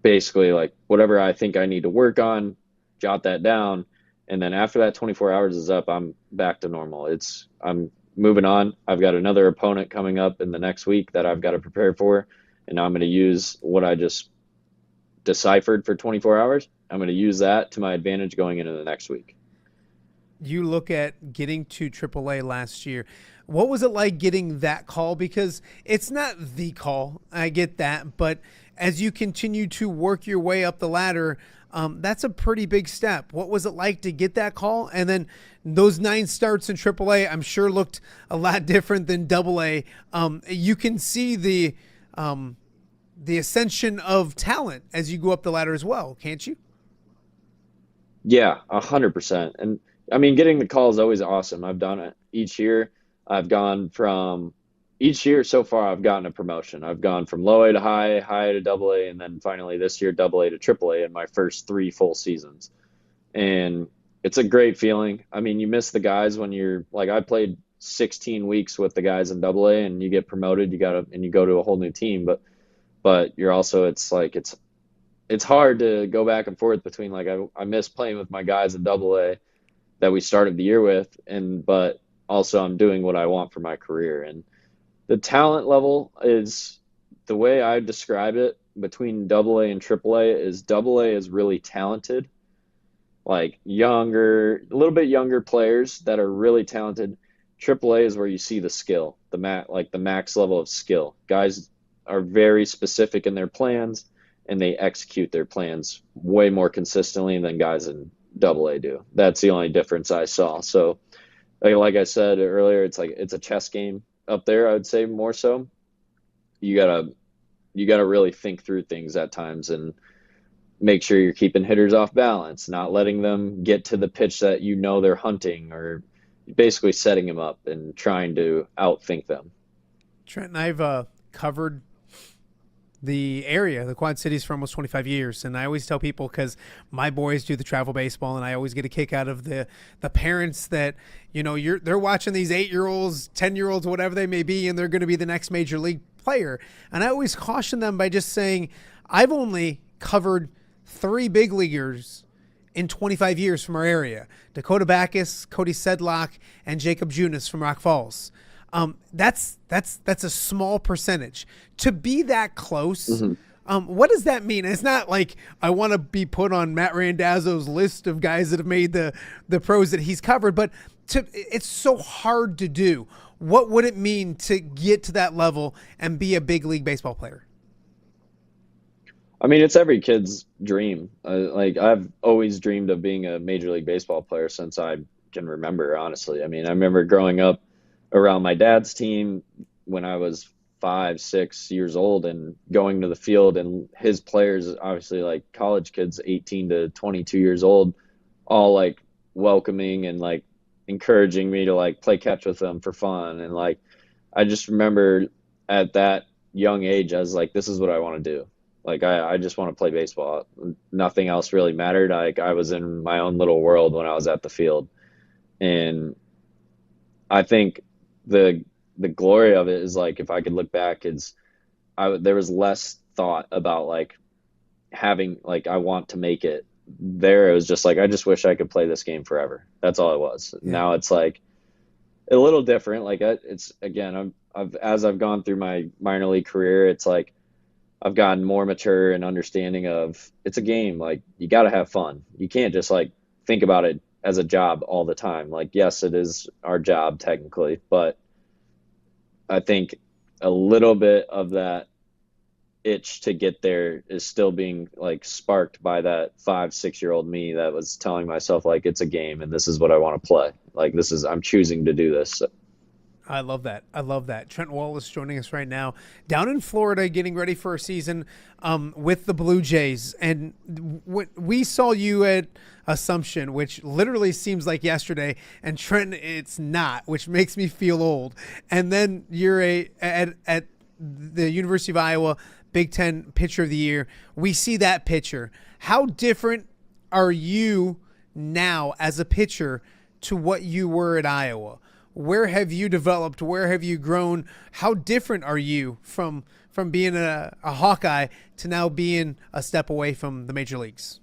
basically whatever I think I need to work on, jot that down. And then after that 24 hours is up, I'm back to normal. I'm moving on. I've got another opponent coming up in the next week that I've got to prepare for. And I'm going to use what I just deciphered for 24 hours. I'm going to use that to my advantage going into the next week. you look at getting to AAA last year, what was it like getting that call? Because it's not the call, I get that, but as you continue to work your way up the ladder, that's a pretty big step. What was it like to get that call? And then those 9 starts in AAA, I'm sure looked a lot different than AA. You can see the ascension of talent as you go up the ladder as well, can't you? Yeah, 100%. And I mean, getting the call is always awesome. I've done it each year. Each year so far, I've gotten a promotion. I've gone from low A to high, high to AA, and then finally this year, AA to AAA in my first 3 full seasons. And it's a great feeling. I mean, you miss the guys when you're like, I played 16 weeks with the guys in AA, and you get promoted, you go to a whole new team. But you're also, it's hard to go back and forth between, like, I miss playing with my guys in AA that we started the year with, but also I'm doing what I want for my career. And the talent level is, the way I describe it between AA and AAA is AA is really talented, like a little bit younger players that are really talented. AAA is where you see the skill, the max level of skill. Guys are very specific in their plans, and they execute their plans way more consistently than guys in AA do. That's the only difference I saw. So like I said earlier, it's a chess game up there, I would say, more so. You gotta really think through things at times and make sure you're keeping hitters off balance, not letting them get to the pitch that they're hunting, or basically setting them up and trying to outthink them. Trenton, I've covered the area, the Quad Cities, for almost 25 years. And I always tell people, because my boys do the travel baseball, and I always get a kick out of the parents that, they're watching these 8-year-olds, 10-year-olds, whatever they may be, and they're going to be the next major league player. And I always caution them by just saying, I've only covered 3 big leaguers in 25 years from our area: Dakota Backus, Cody Sedlock, and Jacob Junis from Rock Falls. That's a small percentage. To be that close, what does that mean? It's not like I want to be put on Matt Randazzo's list of guys that have made the pros that he's covered, but it's so hard to do. What would it mean to get to that level and be a big league baseball player? I mean, it's every kid's dream. I've always dreamed of being a major league baseball player since I can remember, honestly. I mean, I remember growing up around my dad's team when I was 5, 6 years old, and going to the field, and his players, obviously like college kids, 18 to 22 years old, all like welcoming and like encouraging me to like play catch with them for fun. And like, I just remember at that young age, I was like, this is what I want to do. Like, I just want to play baseball. Nothing else really mattered. I was in my own little world when I was at the field. And I think the glory of it is, like, if I could look back, there was less thought about like having, like, I want to make it there. It was just like, I just wish I could play this game forever. That's all it was. Yeah. Now it's like a little different. Like, it's, again, as I've gone through my minor league career, it's like I've gotten more mature and understanding of, it's a game. Like, you got to have fun. You can't just like think about it as a job all the time. Like, yes, it is our job technically, but I think a little bit of that itch to get there is still being like sparked by that 5-6-year-old me that was telling myself, like, it's a game and this is what I want to play. Like, I'm choosing to do this. I love that. I love that. Trenton Wallace joining us right now down in Florida, getting ready for a season with the Blue Jays. And we saw you at Assumption, which literally seems like yesterday, and Trenton, it's not, which makes me feel old. And then you're at the University of Iowa Big Ten Pitcher of the Year. We see that pitcher. How different are you now as a pitcher to what you were at Iowa? Where have you developed? Where have you grown? How different are you from being a Hawkeye to now being a step away from the major leagues?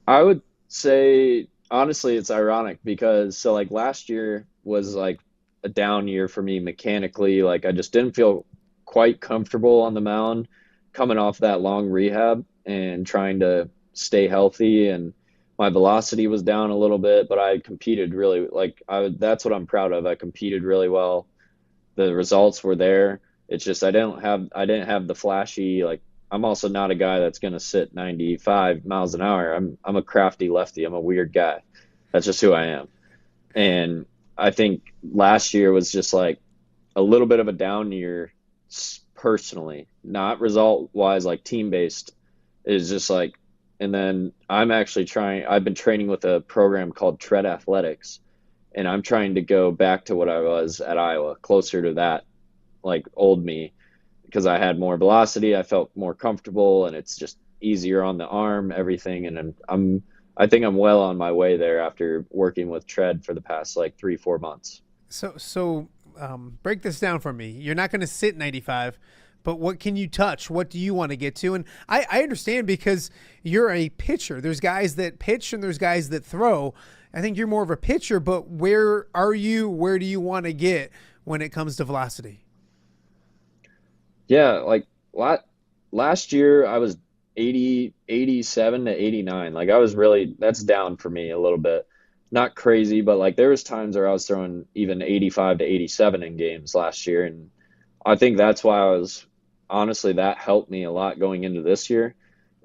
I would say, honestly, it's ironic because, so like last year was like a down year for me mechanically. Like, I just didn't feel quite comfortable on the mound coming off that long rehab and trying to stay healthy. And my velocity was down a little bit, but I competed really, that's what I'm proud of. I competed really well. The results were there. It's just I didn't have the flashy, like, I'm also not a guy that's going to sit 95 miles an hour. I'm a crafty lefty. I'm a weird guy. That's just who I am. And I think last year was just like a little bit of a down year personally, not result wise, like team based, is just like. And then I've been training with a program called Tread Athletics, and I'm trying to go back to what I was at Iowa, closer to that, like old me, because I had more velocity, I felt more comfortable, and it's just easier on the arm, everything. And I think I'm well on my way there after working with Tread for the past like 3-4 months. So break this down for me. You're not going to sit 95. But what can you touch? What do you want to get to? And I understand, because you're a pitcher. There's guys that pitch and there's guys that throw. I think you're more of a pitcher, but where are you? Where do you want to get when it comes to velocity? Yeah, like last year I was 87 to 89. Like that's down for me a little bit. Not crazy, but like there was times where I was throwing even 85 to 87 in games last year. And I think that's why honestly, that helped me a lot going into this year,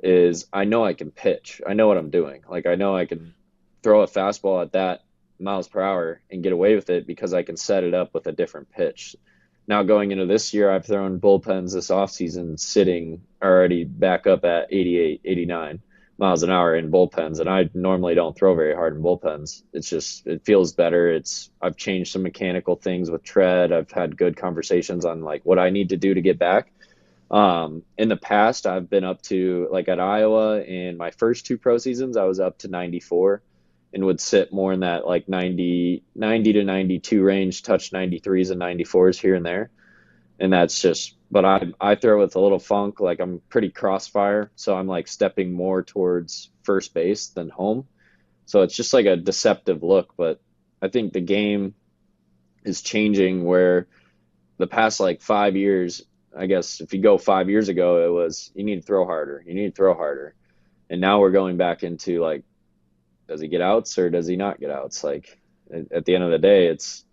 is I know I can pitch. I know what I'm doing. Like, I know I can throw a fastball at that miles per hour and get away with it because I can set it up with a different pitch. Now going into this year, I've thrown bullpens this offseason sitting already back up at 88, 89 miles an hour in bullpens. And I normally don't throw very hard in bullpens. It's just, it feels better. I've changed some mechanical things with Tread. I've had good conversations on like what I need to do to get back. In the past, I've been up to, like at Iowa, in my first 2 pro seasons, I was up to 94 and would sit more in that like 90 to 92 range, touch 93s and 94s here and there. And that's just, but I throw with a little funk. Like, I'm pretty crossfire. So I'm like stepping more towards first base than home. So it's just like a deceptive look. But I think the game is changing, where the past like 5 years, I guess if you go 5 years ago, it was, you need to throw harder. You need to throw harder. And now we're going back into like, does he get outs or does he not get outs? Like, at the end of the day, it's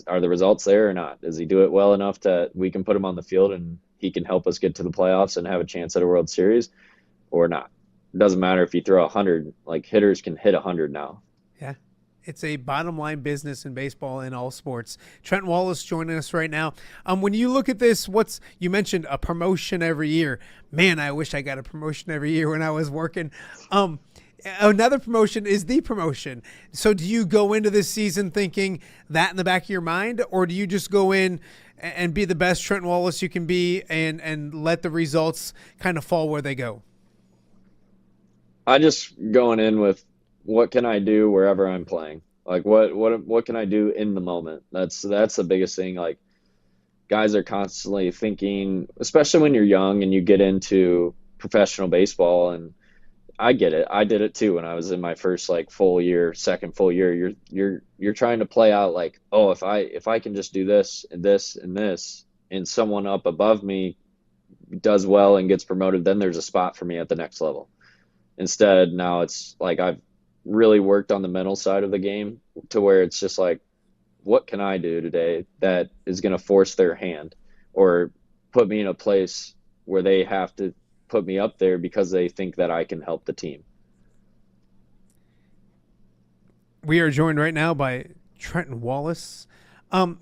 are the results there or not? Does he do it well enough that we can put him on the field and he can help us get to the playoffs and have a chance at a World Series, or not? It doesn't matter if you throw 100. Like, hitters can hit 100 now. Yeah. It's a bottom line business in baseball and all sports. Trenton Wallace joining us right now. When you look at this, you mentioned a promotion every year. Man, I wish I got a promotion every year when I was working. Another promotion is the promotion. So do you go into this season thinking that in the back of your mind, or do you just go in and be the best Trenton Wallace you can be and let the results kind of fall where they go? I just going in with, what can I do wherever I'm playing? Like, what can I do in the moment? That's the biggest thing. Like, guys are constantly thinking, especially when you're young and you get into professional baseball, and I get it. I did it too when I was in my first like second full year. You're trying to play out like, oh, if I can just do this and this and this, and someone up above me does well and gets promoted, then there's a spot for me at the next level. Instead, now it's like I've really worked on the mental side of the game to where it's just like, what can I do today that is going to force their hand or put me in a place where they have to put me up there because they think that I can help the team. We are joined right now by Trenton Wallace.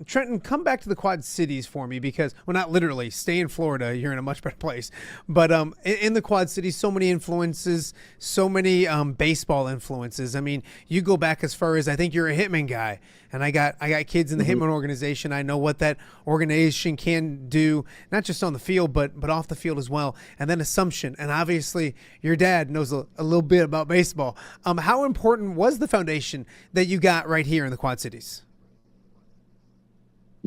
Trenton, come back to the Quad Cities for me, because, well, not literally, stay in Florida. You're in a much better place. But in the Quad Cities, so many influences, so many baseball influences. I mean, you go back as far as, I think you're a Hitman guy, and I got kids in the Hitman organization. I know what that organization can do, not just on the field, but off the field as well. And then Assumption, and obviously your dad knows a little bit about baseball. How important was the foundation that you got right here in the Quad Cities?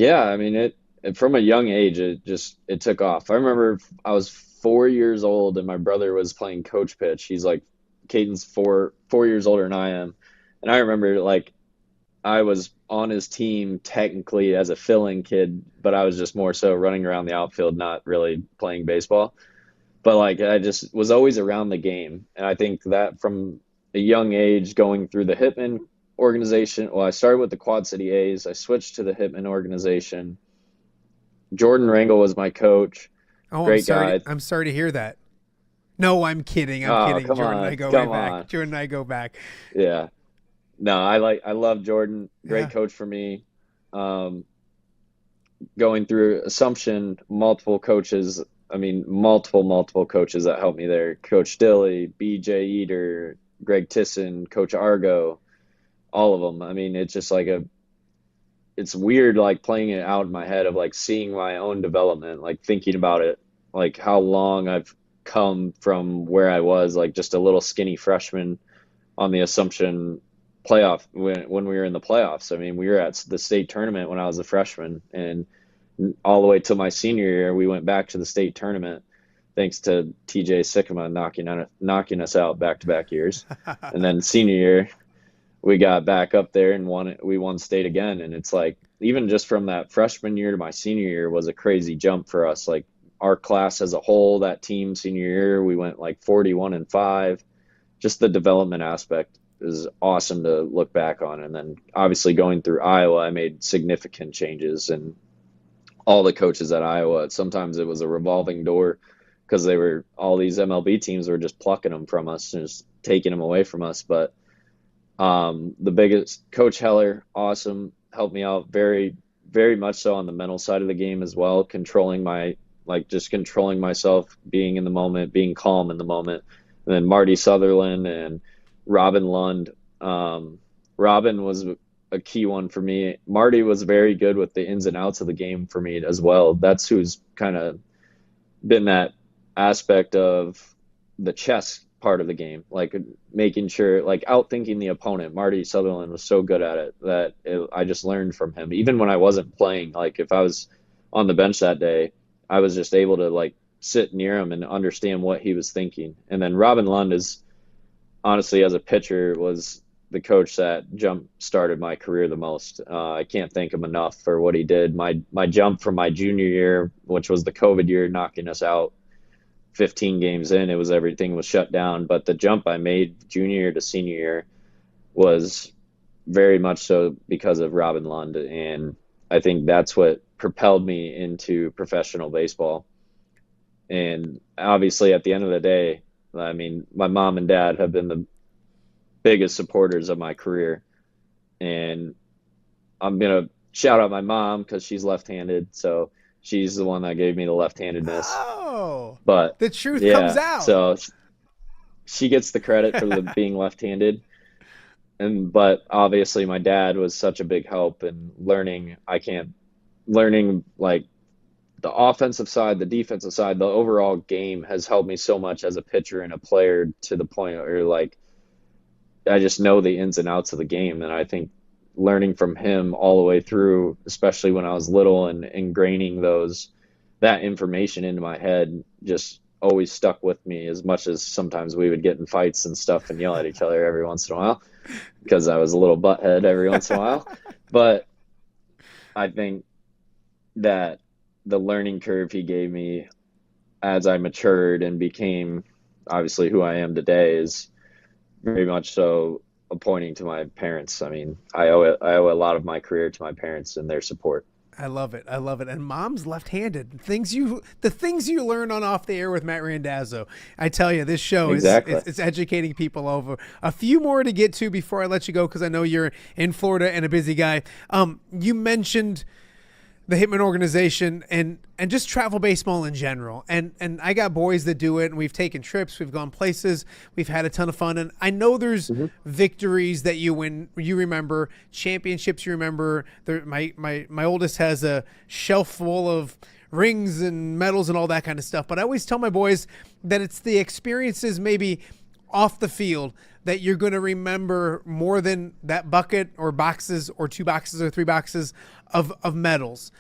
Yeah, I mean, it from a young age, it took off. I remember I was 4 years old and my brother was playing coach pitch. He's like, Caden's four years older than I am. And I remember, like, I was on his team technically as a fill-in kid, but I was just more so running around the outfield, not really playing baseball. But like, I just was always around the game. And I think that from a young age going through the Hitman organization. Well, I started with the Quad City A's. I switched to the Hitman organization. Jordan Rangel was my coach. Oh, Great guy. I'm sorry to hear that. No, I'm kidding. I'm kidding. Come Jordan on, and I go come way on. back. Jordan and I go back. Yeah. No, I love Jordan. Great Yeah. coach for me. Going through Assumption, multiple coaches. I mean, multiple coaches that helped me there. Coach Dilly, BJ Eater, Greg Tisson, Coach Argo, all of them. I mean, it's just like it's weird, like playing it out in my head of like seeing my own development, like thinking about it, like how long I've come from where I was, like just a little skinny freshman on the Assumption playoff when we were in the playoffs. I mean, we were at the state tournament when I was a freshman, and all the way to my senior year, we went back to the state tournament thanks to TJ Sycamore knocking us out back-to-back years. And then senior year, we got back up there and we won state again. And it's like, even just from that freshman year to my senior year was a crazy jump for us. Like our class as a whole, that team senior year, we went like 41-5. Just the development aspect is awesome to look back on. And then obviously going through Iowa, I made significant changes, and all the coaches at Iowa, sometimes it was a revolving door because all these MLB teams were just plucking them from us and just taking them away from us. But the biggest, Coach Heller, awesome, helped me out very, very much so on the mental side of the game as well, controlling myself, being in the moment, being calm in the moment. And then Marty Sutherland and Robin Lund. Robin was a key one for me. Marty was very good with the ins and outs of the game for me as well. That's who's kind of been that aspect of the chess part of the game, like making sure, like outthinking the opponent. Marty Sutherland was so good at it that I just learned from him. Even when I wasn't playing, like if I was on the bench that day, I was just able to like sit near him and understand what he was thinking. And then Robin Lund is honestly, as a pitcher, was the coach that jump started my career the most. I can't thank him enough for what he did. My jump from my junior year, which was the COVID year, knocking us out 15 games in, everything was shut down. But the jump I made junior year to senior year was very much so because of Robin Lund. And I think that's what propelled me into professional baseball. And obviously at the end of the day, I mean, my mom and dad have been the biggest supporters of my career. And I'm going to shout out my mom because she's left-handed. So she's the one that gave me the left-handedness. Oh, but the truth comes out. So she gets the credit for being left-handed. But obviously my dad was such a big help in learning like the offensive side, the defensive side, the overall game has helped me so much as a pitcher and a player, to the point where like I just know the ins and outs of the game. And I think learning from him all the way through, especially when I was little, and ingraining that information into my head, just always stuck with me, as much as sometimes we would get in fights and stuff and yell at each other every once in a while because I was a little butthead every once in a while. But I think that the learning curve he gave me as I matured and became obviously who I am today is very much so pointing to my parents. I mean, I owe a lot of my career to my parents and their support. I love it. And mom's left-handed. The things you learn on Off the Air with Matt Randazzo. I tell you, this show is educating people over. A few more to get to before I let you go, because I know you're in Florida and a busy guy. You mentioned the Hitman organization and just travel baseball in general. And I got boys that do it, and we've taken trips, we've gone places, we've had a ton of fun. And I know there's victories that you remember, championships you remember. My oldest has a shelf full of rings and medals and all that kind of stuff. But I always tell my boys that it's the experiences maybe off the field that you're going to remember more than that bucket or boxes or 2 boxes or 3 boxes of medals.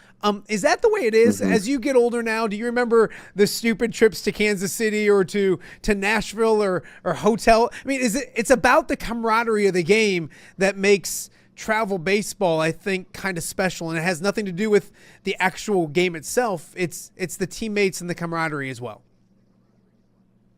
Is that the way it is as you get older now? Do you remember the stupid trips to Kansas City or to Nashville or hotel? I mean, it's about the camaraderie of the game that makes travel baseball, I think, kind of special, and it has nothing to do with the actual game itself. It's the teammates and the camaraderie as well.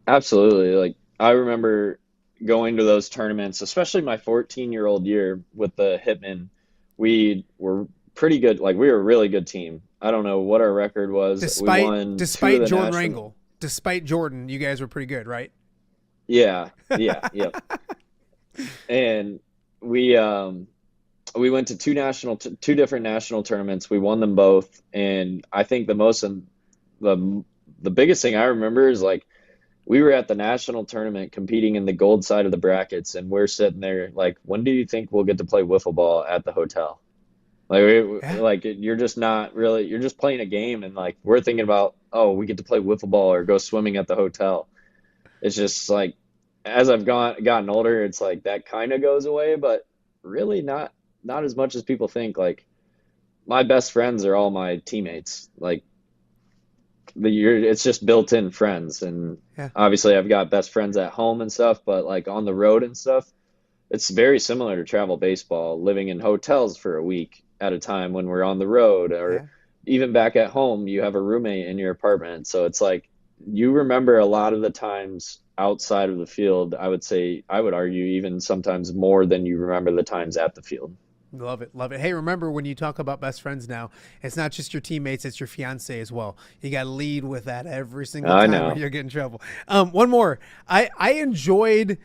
Absolutely. Like, I remember going to those tournaments, especially my 14-year-old year with the Hitmen, we were pretty good. Like, we were a really good team. I don't know what our record was. Despite we won Jordan Rangel. Despite Jordan, you guys were pretty good, right? Yeah. Yep. And we went to two different national tournaments. We won them both, and I think the biggest thing I remember is, like, we were at the national tournament competing in the gold side of the brackets, and we're sitting there like, when do you think we'll get to play wiffle ball at the hotel? Like, you're just not really, you're just playing a game, and like, we're thinking about, oh, we get to play wiffle ball or go swimming at the hotel. It's just like, as I've gotten older, it's like that kind of goes away, but really not as much as people think. Like, my best friends are all my teammates. Like, it's just built-in friends, and obviously I've got best friends at home and stuff, but like on the road and stuff, it's very similar to travel baseball, living in hotels for a week at a time when we're on the road, or even back at home, you have a roommate in your apartment. So it's like, you remember a lot of the times outside of the field. I would argue even sometimes more than you remember the times at the field. Love it. Love it. Hey, remember, when you talk about best friends now, it's not just your teammates, it's your fiance as well. You got to lead with that every single time when you're getting in trouble. One more. I enjoyed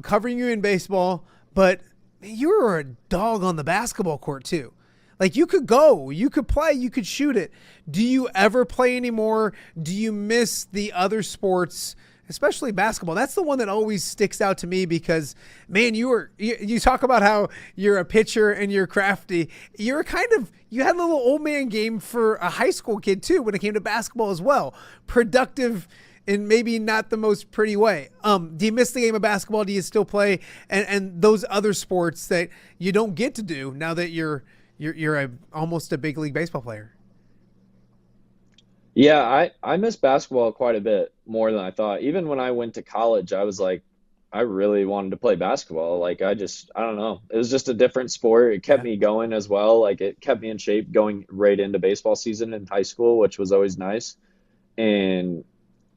covering you in baseball, but you were a dog on the basketball court too. Like, you could go, you could play, you could shoot it. Do you ever play anymore? Do you miss the other sports, especially basketball? That's the one that always sticks out to me because, man, you talk about how you're a pitcher and you're crafty. You had a little old man game for a high school kid too when it came to basketball as well. Productive in maybe not the most pretty way. Do you miss the game of basketball? Do you still play? And those other sports that you don't get to do now that you're almost a big league baseball player? Yeah, I miss basketball quite a bit more than I thought. Even when I went to college, I was like, I really wanted to play basketball. Like, I don't know. It was just a different sport. It kept me going as well. Like, it kept me in shape going right into baseball season in high school, which was always nice. And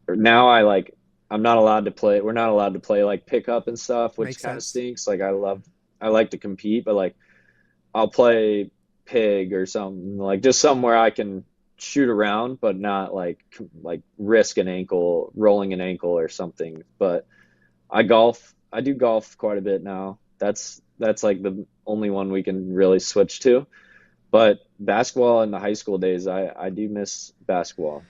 now I'm not allowed to play. We're not allowed to play like pickup and stuff, which kind of stinks. Like, I like to compete, but like, I'll play pig or something, like just somewhere I can shoot around, but not like risk rolling an ankle or something. But I do golf quite a bit now. That's like the only one we can really switch to. But basketball in the high school days, I do miss basketball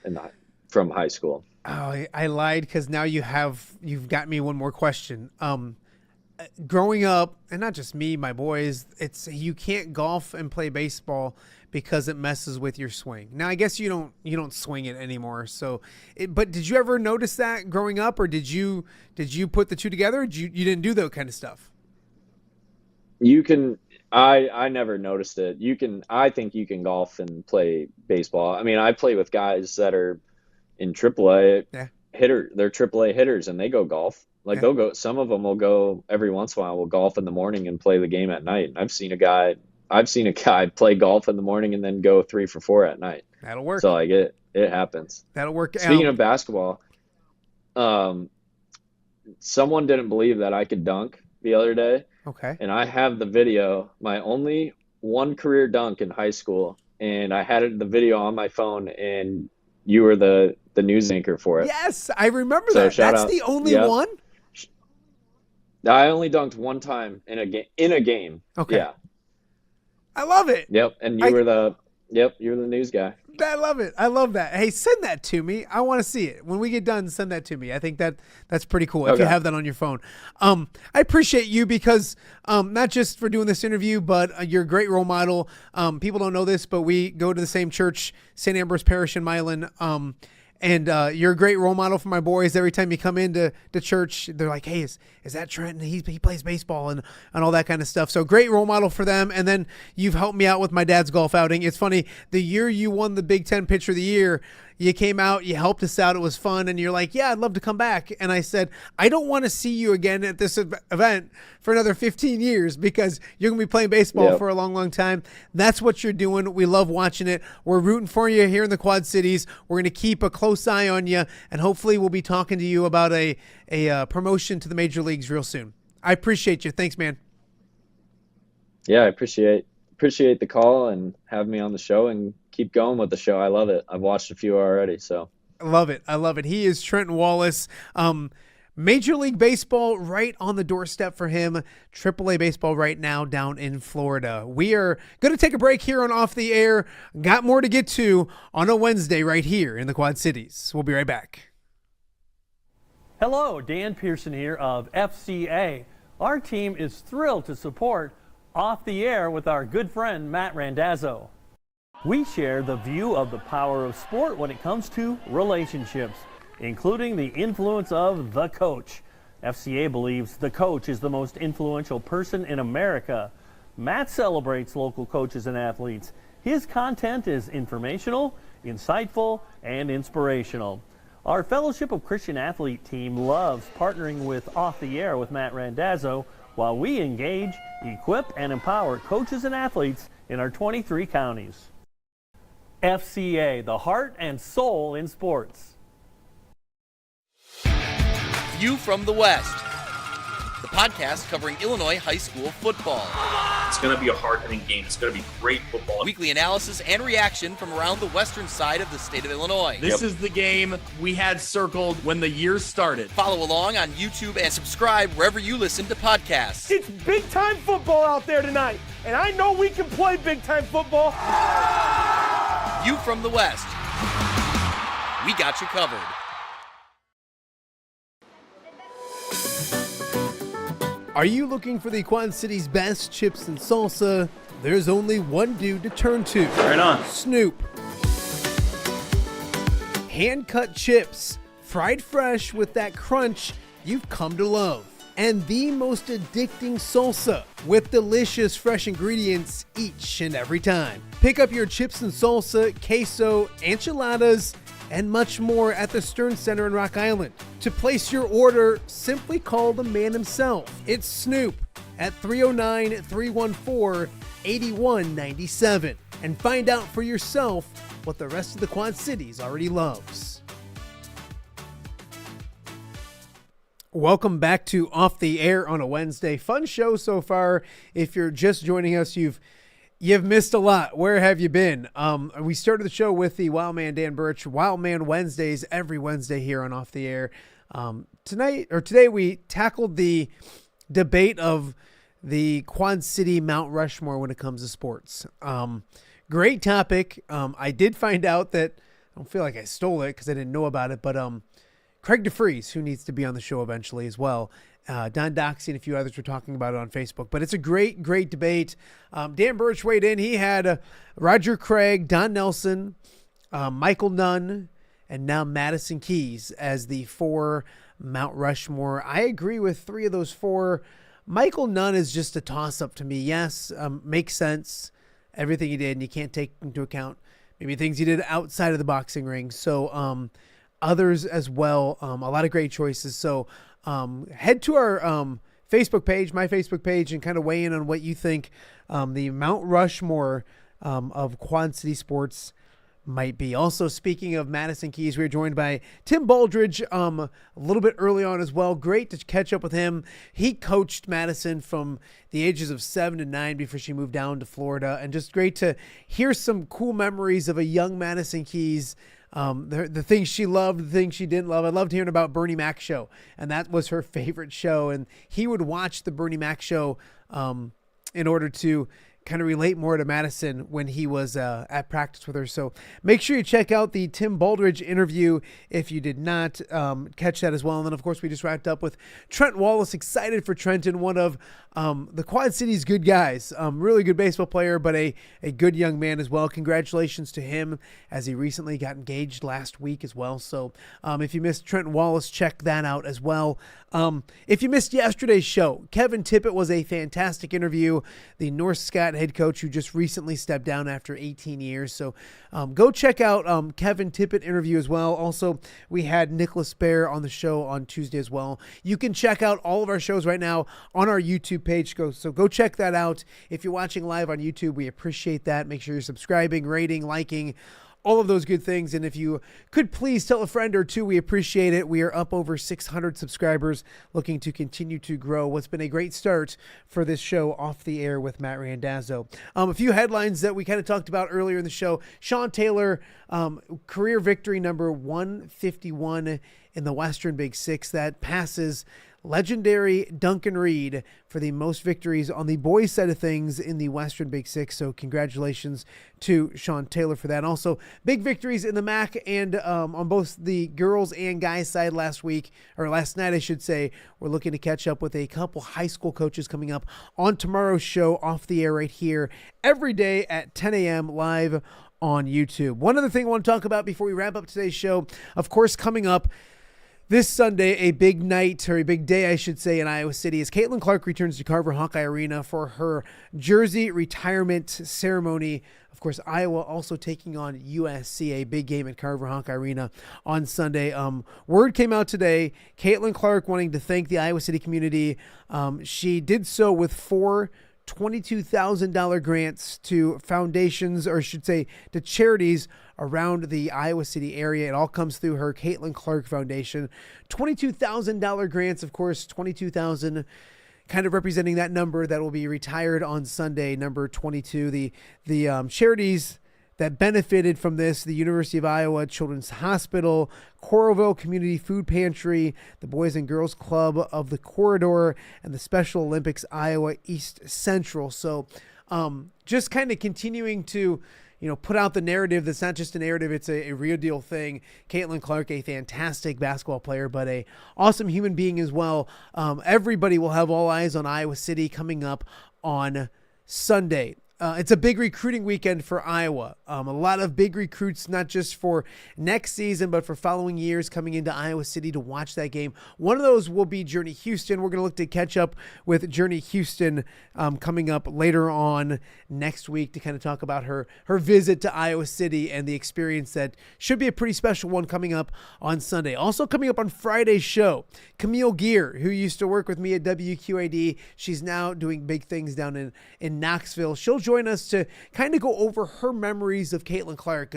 from high school. Oh, I lied, because now you've got me one more question. Growing up, and not just me, my boys, you can't golf and play baseball because it messes with your swing. Now, I guess you don't swing it anymore. But did you ever notice that growing up, or did you put the two together? Or you didn't do that kind of stuff? I never noticed it. I think you can golf and play baseball. I mean, I play with guys that are in AAA hitter. They're AAA hitters, and they go golf. Like, they'll go, some of them will go every once in a while, will golf in the morning and play the game at night. And I've seen a guy play golf in the morning and then go 3 for 4 at night. That'll work. So like, it happens. That'll work. Speaking of basketball, someone didn't believe that I could dunk the other day. Okay. And I have the video, my only one career dunk in high school. And I had the video on my phone, and you were the news anchor for it. Yes, I remember that. That's the only one? I only dunked one time in a game. Okay. Yeah. I love it. Yep. And you were the news guy. I love it. I love that. Hey, send that to me. I want to see it. When we get done, send that to me. I think that's pretty cool if you have that on your phone. I appreciate you because not just for doing this interview, but you're a great role model. People don't know this, but we go to the same church, St. Ambrose Parish in Milan. And you're a great role model for my boys. Every time you come into the church, they're like, hey, is that Trenton? He plays baseball and all that kind of stuff. So great role model for them. And then you've helped me out with my dad's golf outing. It's funny, the year you won the Big Ten Pitcher of the Year, You came out, you helped us out. It was fun. And you're like, yeah, I'd love to come back. And I said, I don't want to see you again at this event for another 15 years because you're going to be playing baseball for a long, long time. That's what you're doing. We love watching it. We're rooting for you here in the Quad Cities. We're going to keep a close eye on you. And hopefully we'll be talking to you about a promotion to the major leagues real soon. I appreciate you. Thanks, man. Yeah, I appreciate the call and having me on the show, and keep going with the show. I love it. I've watched a few already, so. I love it. He is Trenton Wallace. Major League Baseball right on the doorstep for him. AAA baseball right now down in Florida. We are going to take a break here on Off the Air. Got more to get to on a Wednesday right here in the Quad Cities. We'll be right back. Hello, Dan Pearson here of FCA. Our team is thrilled to support Off the Air with our good friend Matt Randazzo. We share the view of the power of sport when it comes to relationships, including the influence of the coach. FCA believes the coach is the most influential person in America. Matt celebrates local coaches and athletes. His content is informational, insightful, and inspirational. Our Fellowship of Christian Athlete team loves partnering with Off the Air with Matt Randazzo while we engage, equip, and empower coaches and athletes in our 23 counties. FCA, the heart and soul in sports. View from the West, the podcast covering Illinois high school football. It's going to be a hard-hitting game. It's going to be great football. Weekly analysis and reaction from around the western side of the state of Illinois. This is the game we had circled when the year started. Follow along on YouTube and subscribe wherever you listen to podcasts. It's big-time football out there tonight, and I know we can play big-time football. View from the West. We got you covered. Are you looking for the Quad Cities' best chips and salsa? There's only one dude to turn to. Right on. Snoop. Hand-cut chips, fried fresh with that crunch you've come to love. And the most addicting salsa with delicious fresh ingredients each and every time. Pick up your chips and salsa, queso, enchiladas, and much more at the Stern Center in Rock Island. To place your order, simply call the man himself. It's Snoop at 309-314-8197 and find out for yourself what the rest of the Quad Cities already loves. Welcome back to Off the Air on a Wednesday. Fun show so far. If you're just joining us, you've missed a lot. Where have you been? We started the show with the Wildman Dan Burich, Wildman Wednesdays, every Wednesday here on Off the Air. Today we tackled the debate of the Quad City Mount Rushmore when it comes to sports. Great topic. I did find out that, I don't feel like I stole it because I didn't know about it, but Craig DeFries, who needs to be on the show eventually as well, Don Doxey and a few others were talking about it on Facebook. But it's a great, great debate. Dan Burich weighed in. He had Roger Craig, Don Nelson, Michael Nunn, and now Madison Keys as the 4 Mount Rushmore. I agree with 3 of those 4. Michael Nunn is just a toss-up to me. Yes, makes sense, everything he did, and you can't take into account maybe things he did outside of the boxing ring. So others as well, a lot of great choices. So head to our Facebook page, my Facebook page, and kind of weigh in on what you think the Mount Rushmore of Quad City sports might be. Also, speaking of Madison Keys, we were joined by Tim Baldridge a little bit early on as well. Great to catch up with him. He coached Madison from the ages of 7 to 9 before she moved down to Florida, and just great to hear some cool memories of a young Madison Keys. The things she loved, the things she didn't love. I loved hearing about Bernie Mac show, and that was her favorite show. And he would watch the Bernie Mac show in order to kind of relate more to Madison when he was at practice with her. So make sure you check out the Tim Baldridge interview if you did not catch that as well. And then, of course, we just wrapped up with Trenton Wallace. Excited for Trenton, one of The Quad Cities, good guys. Really good baseball player, but a good young man as well. Congratulations to him as he recently got engaged last week as well. So if you missed Trenton Wallace, check that out as well. If you missed yesterday's show, Kevin Tippett was a fantastic interview. The North Scott head coach who just recently stepped down after 18 years. So go check out Kevin Tippett interview as well. Also, we had Nicholas Bear on the show on Tuesday as well. You can check out all of our shows right now on our YouTube page. So go check that out. If you're watching live on YouTube, we appreciate that. Make sure you're subscribing, rating, liking, all of those good things. And if you could please tell a friend or two, we appreciate it. We are up over 600 subscribers, looking to continue to grow what's been a great start for this show, Off the Air with Matt Randazzo. A few headlines that we kind of talked about earlier in the show. Sean Taylor, career victory number 151 in the Western Big Six. That passes legendary Duncan Reed for the most victories on the boys side of things in the Western Big Six. So congratulations to Sean Taylor for that. Also, big victories in the MAC and on both the girls and guys side last night, I should say. We're looking to catch up with a couple high school coaches coming up on tomorrow's show, Off the Air, right here every day at 10 a.m. live on YouTube. One other thing I want to talk about before we wrap up today's show, of course, coming up this Sunday, a big night, or a big day, I should say, in Iowa City, as Caitlin Clark returns to Carver Hawkeye Arena for her jersey retirement ceremony. Of course, Iowa also taking on USC, a big game at Carver Hawkeye Arena on Sunday. Word came out today, Caitlin Clark wanting to thank the Iowa City community. She did so with 4 $22,000 grants to foundations, or I should say to charities around the Iowa City area. It all comes through her Caitlin Clark Foundation. $22,000 grants, of course, $22,000 kind of representing that number that will be retired on Sunday, number 22. The charities that benefited from this: the University of Iowa Children's Hospital, Coralville Community Food Pantry, the Boys and Girls Club of the Corridor, and the Special Olympics Iowa East Central. So just kind of continuing to put out the narrative that's not just a narrative, it's a real deal thing. Caitlin Clark, a fantastic basketball player, but a awesome human being as well. Everybody will have all eyes on Iowa City coming up on Sunday. It's a big recruiting weekend for Iowa. A lot of big recruits, not just for next season, but for following years coming into Iowa City to watch that game. One of those will be Journey Houston. We're going to look to catch up with Journey Houston coming up later on next week to kind of talk about her visit to Iowa City and the experience that should be a pretty special one coming up on Sunday. Also coming up on Friday's show, Camille Gear, who used to work with me at WQAD. She's now doing big things down in Knoxville. She'll join us to kind of go over her memories of Caitlin Clark.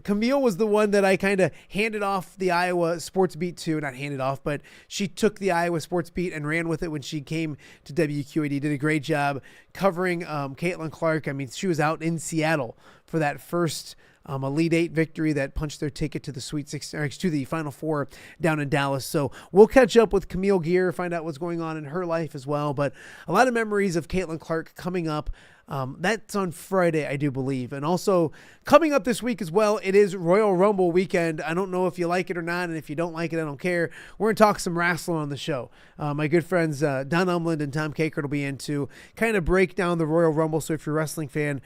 Camille was the one that I kind of handed off the Iowa sports beat to, not handed off, but she took the Iowa sports beat and ran with it when she came to WQAD. Did a great job covering Caitlin Clark. I mean, she was out in Seattle for that first Elite Eight victory that punched their ticket to the Sweet 16, or to the Final Four down in Dallas. So we'll catch up with Camille Gear, find out what's going on in her life as well. But a lot of memories of Caitlin Clark coming up. That's on Friday, I do believe. And also coming up this week as well, it is Royal Rumble weekend. I don't know if you like it or not, and if you don't like it, I don't care. We're going to talk some wrestling on the show. My good friends Don Umland and Tom Kakert will be in to kind of break down the Royal Rumble. So if you're a wrestling fan,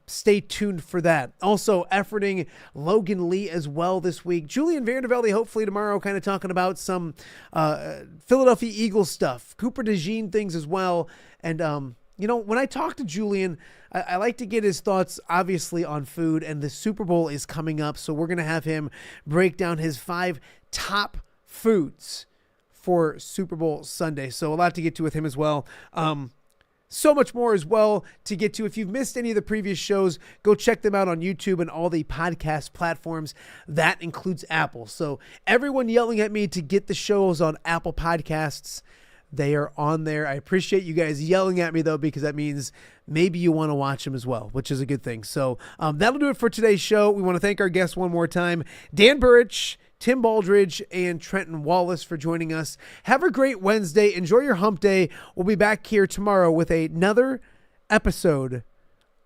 stay tuned for that. Also efforting Logan Lee as well this week. Julian Vandervelde hopefully tomorrow, kind of talking about some Philadelphia Eagles stuff. Cooper DeJean things as well. And when I talk to Julian, I like to get his thoughts, obviously, on food, and the Super Bowl is coming up, so we're going to have him break down his 5 top foods for Super Bowl Sunday. So a lot to get to with him as well. So much more as well to get to. If you've missed any of the previous shows, go check them out on YouTube and all the podcast platforms. That includes Apple. So everyone yelling at me to get the shows on Apple Podcasts, they are on there. I appreciate you guys yelling at me, though, because that means maybe you want to watch them as well, which is a good thing. So that'll do it for today's show. We want to thank our guests one more time, Dan Burich, Tim Baldridge, and Trenton Wallace, for joining us. Have a great Wednesday. Enjoy your hump day. We'll be back here tomorrow with another episode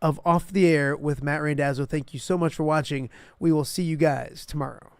of Off the Air with Matt Randazzo. Thank you so much for watching. We will see you guys tomorrow.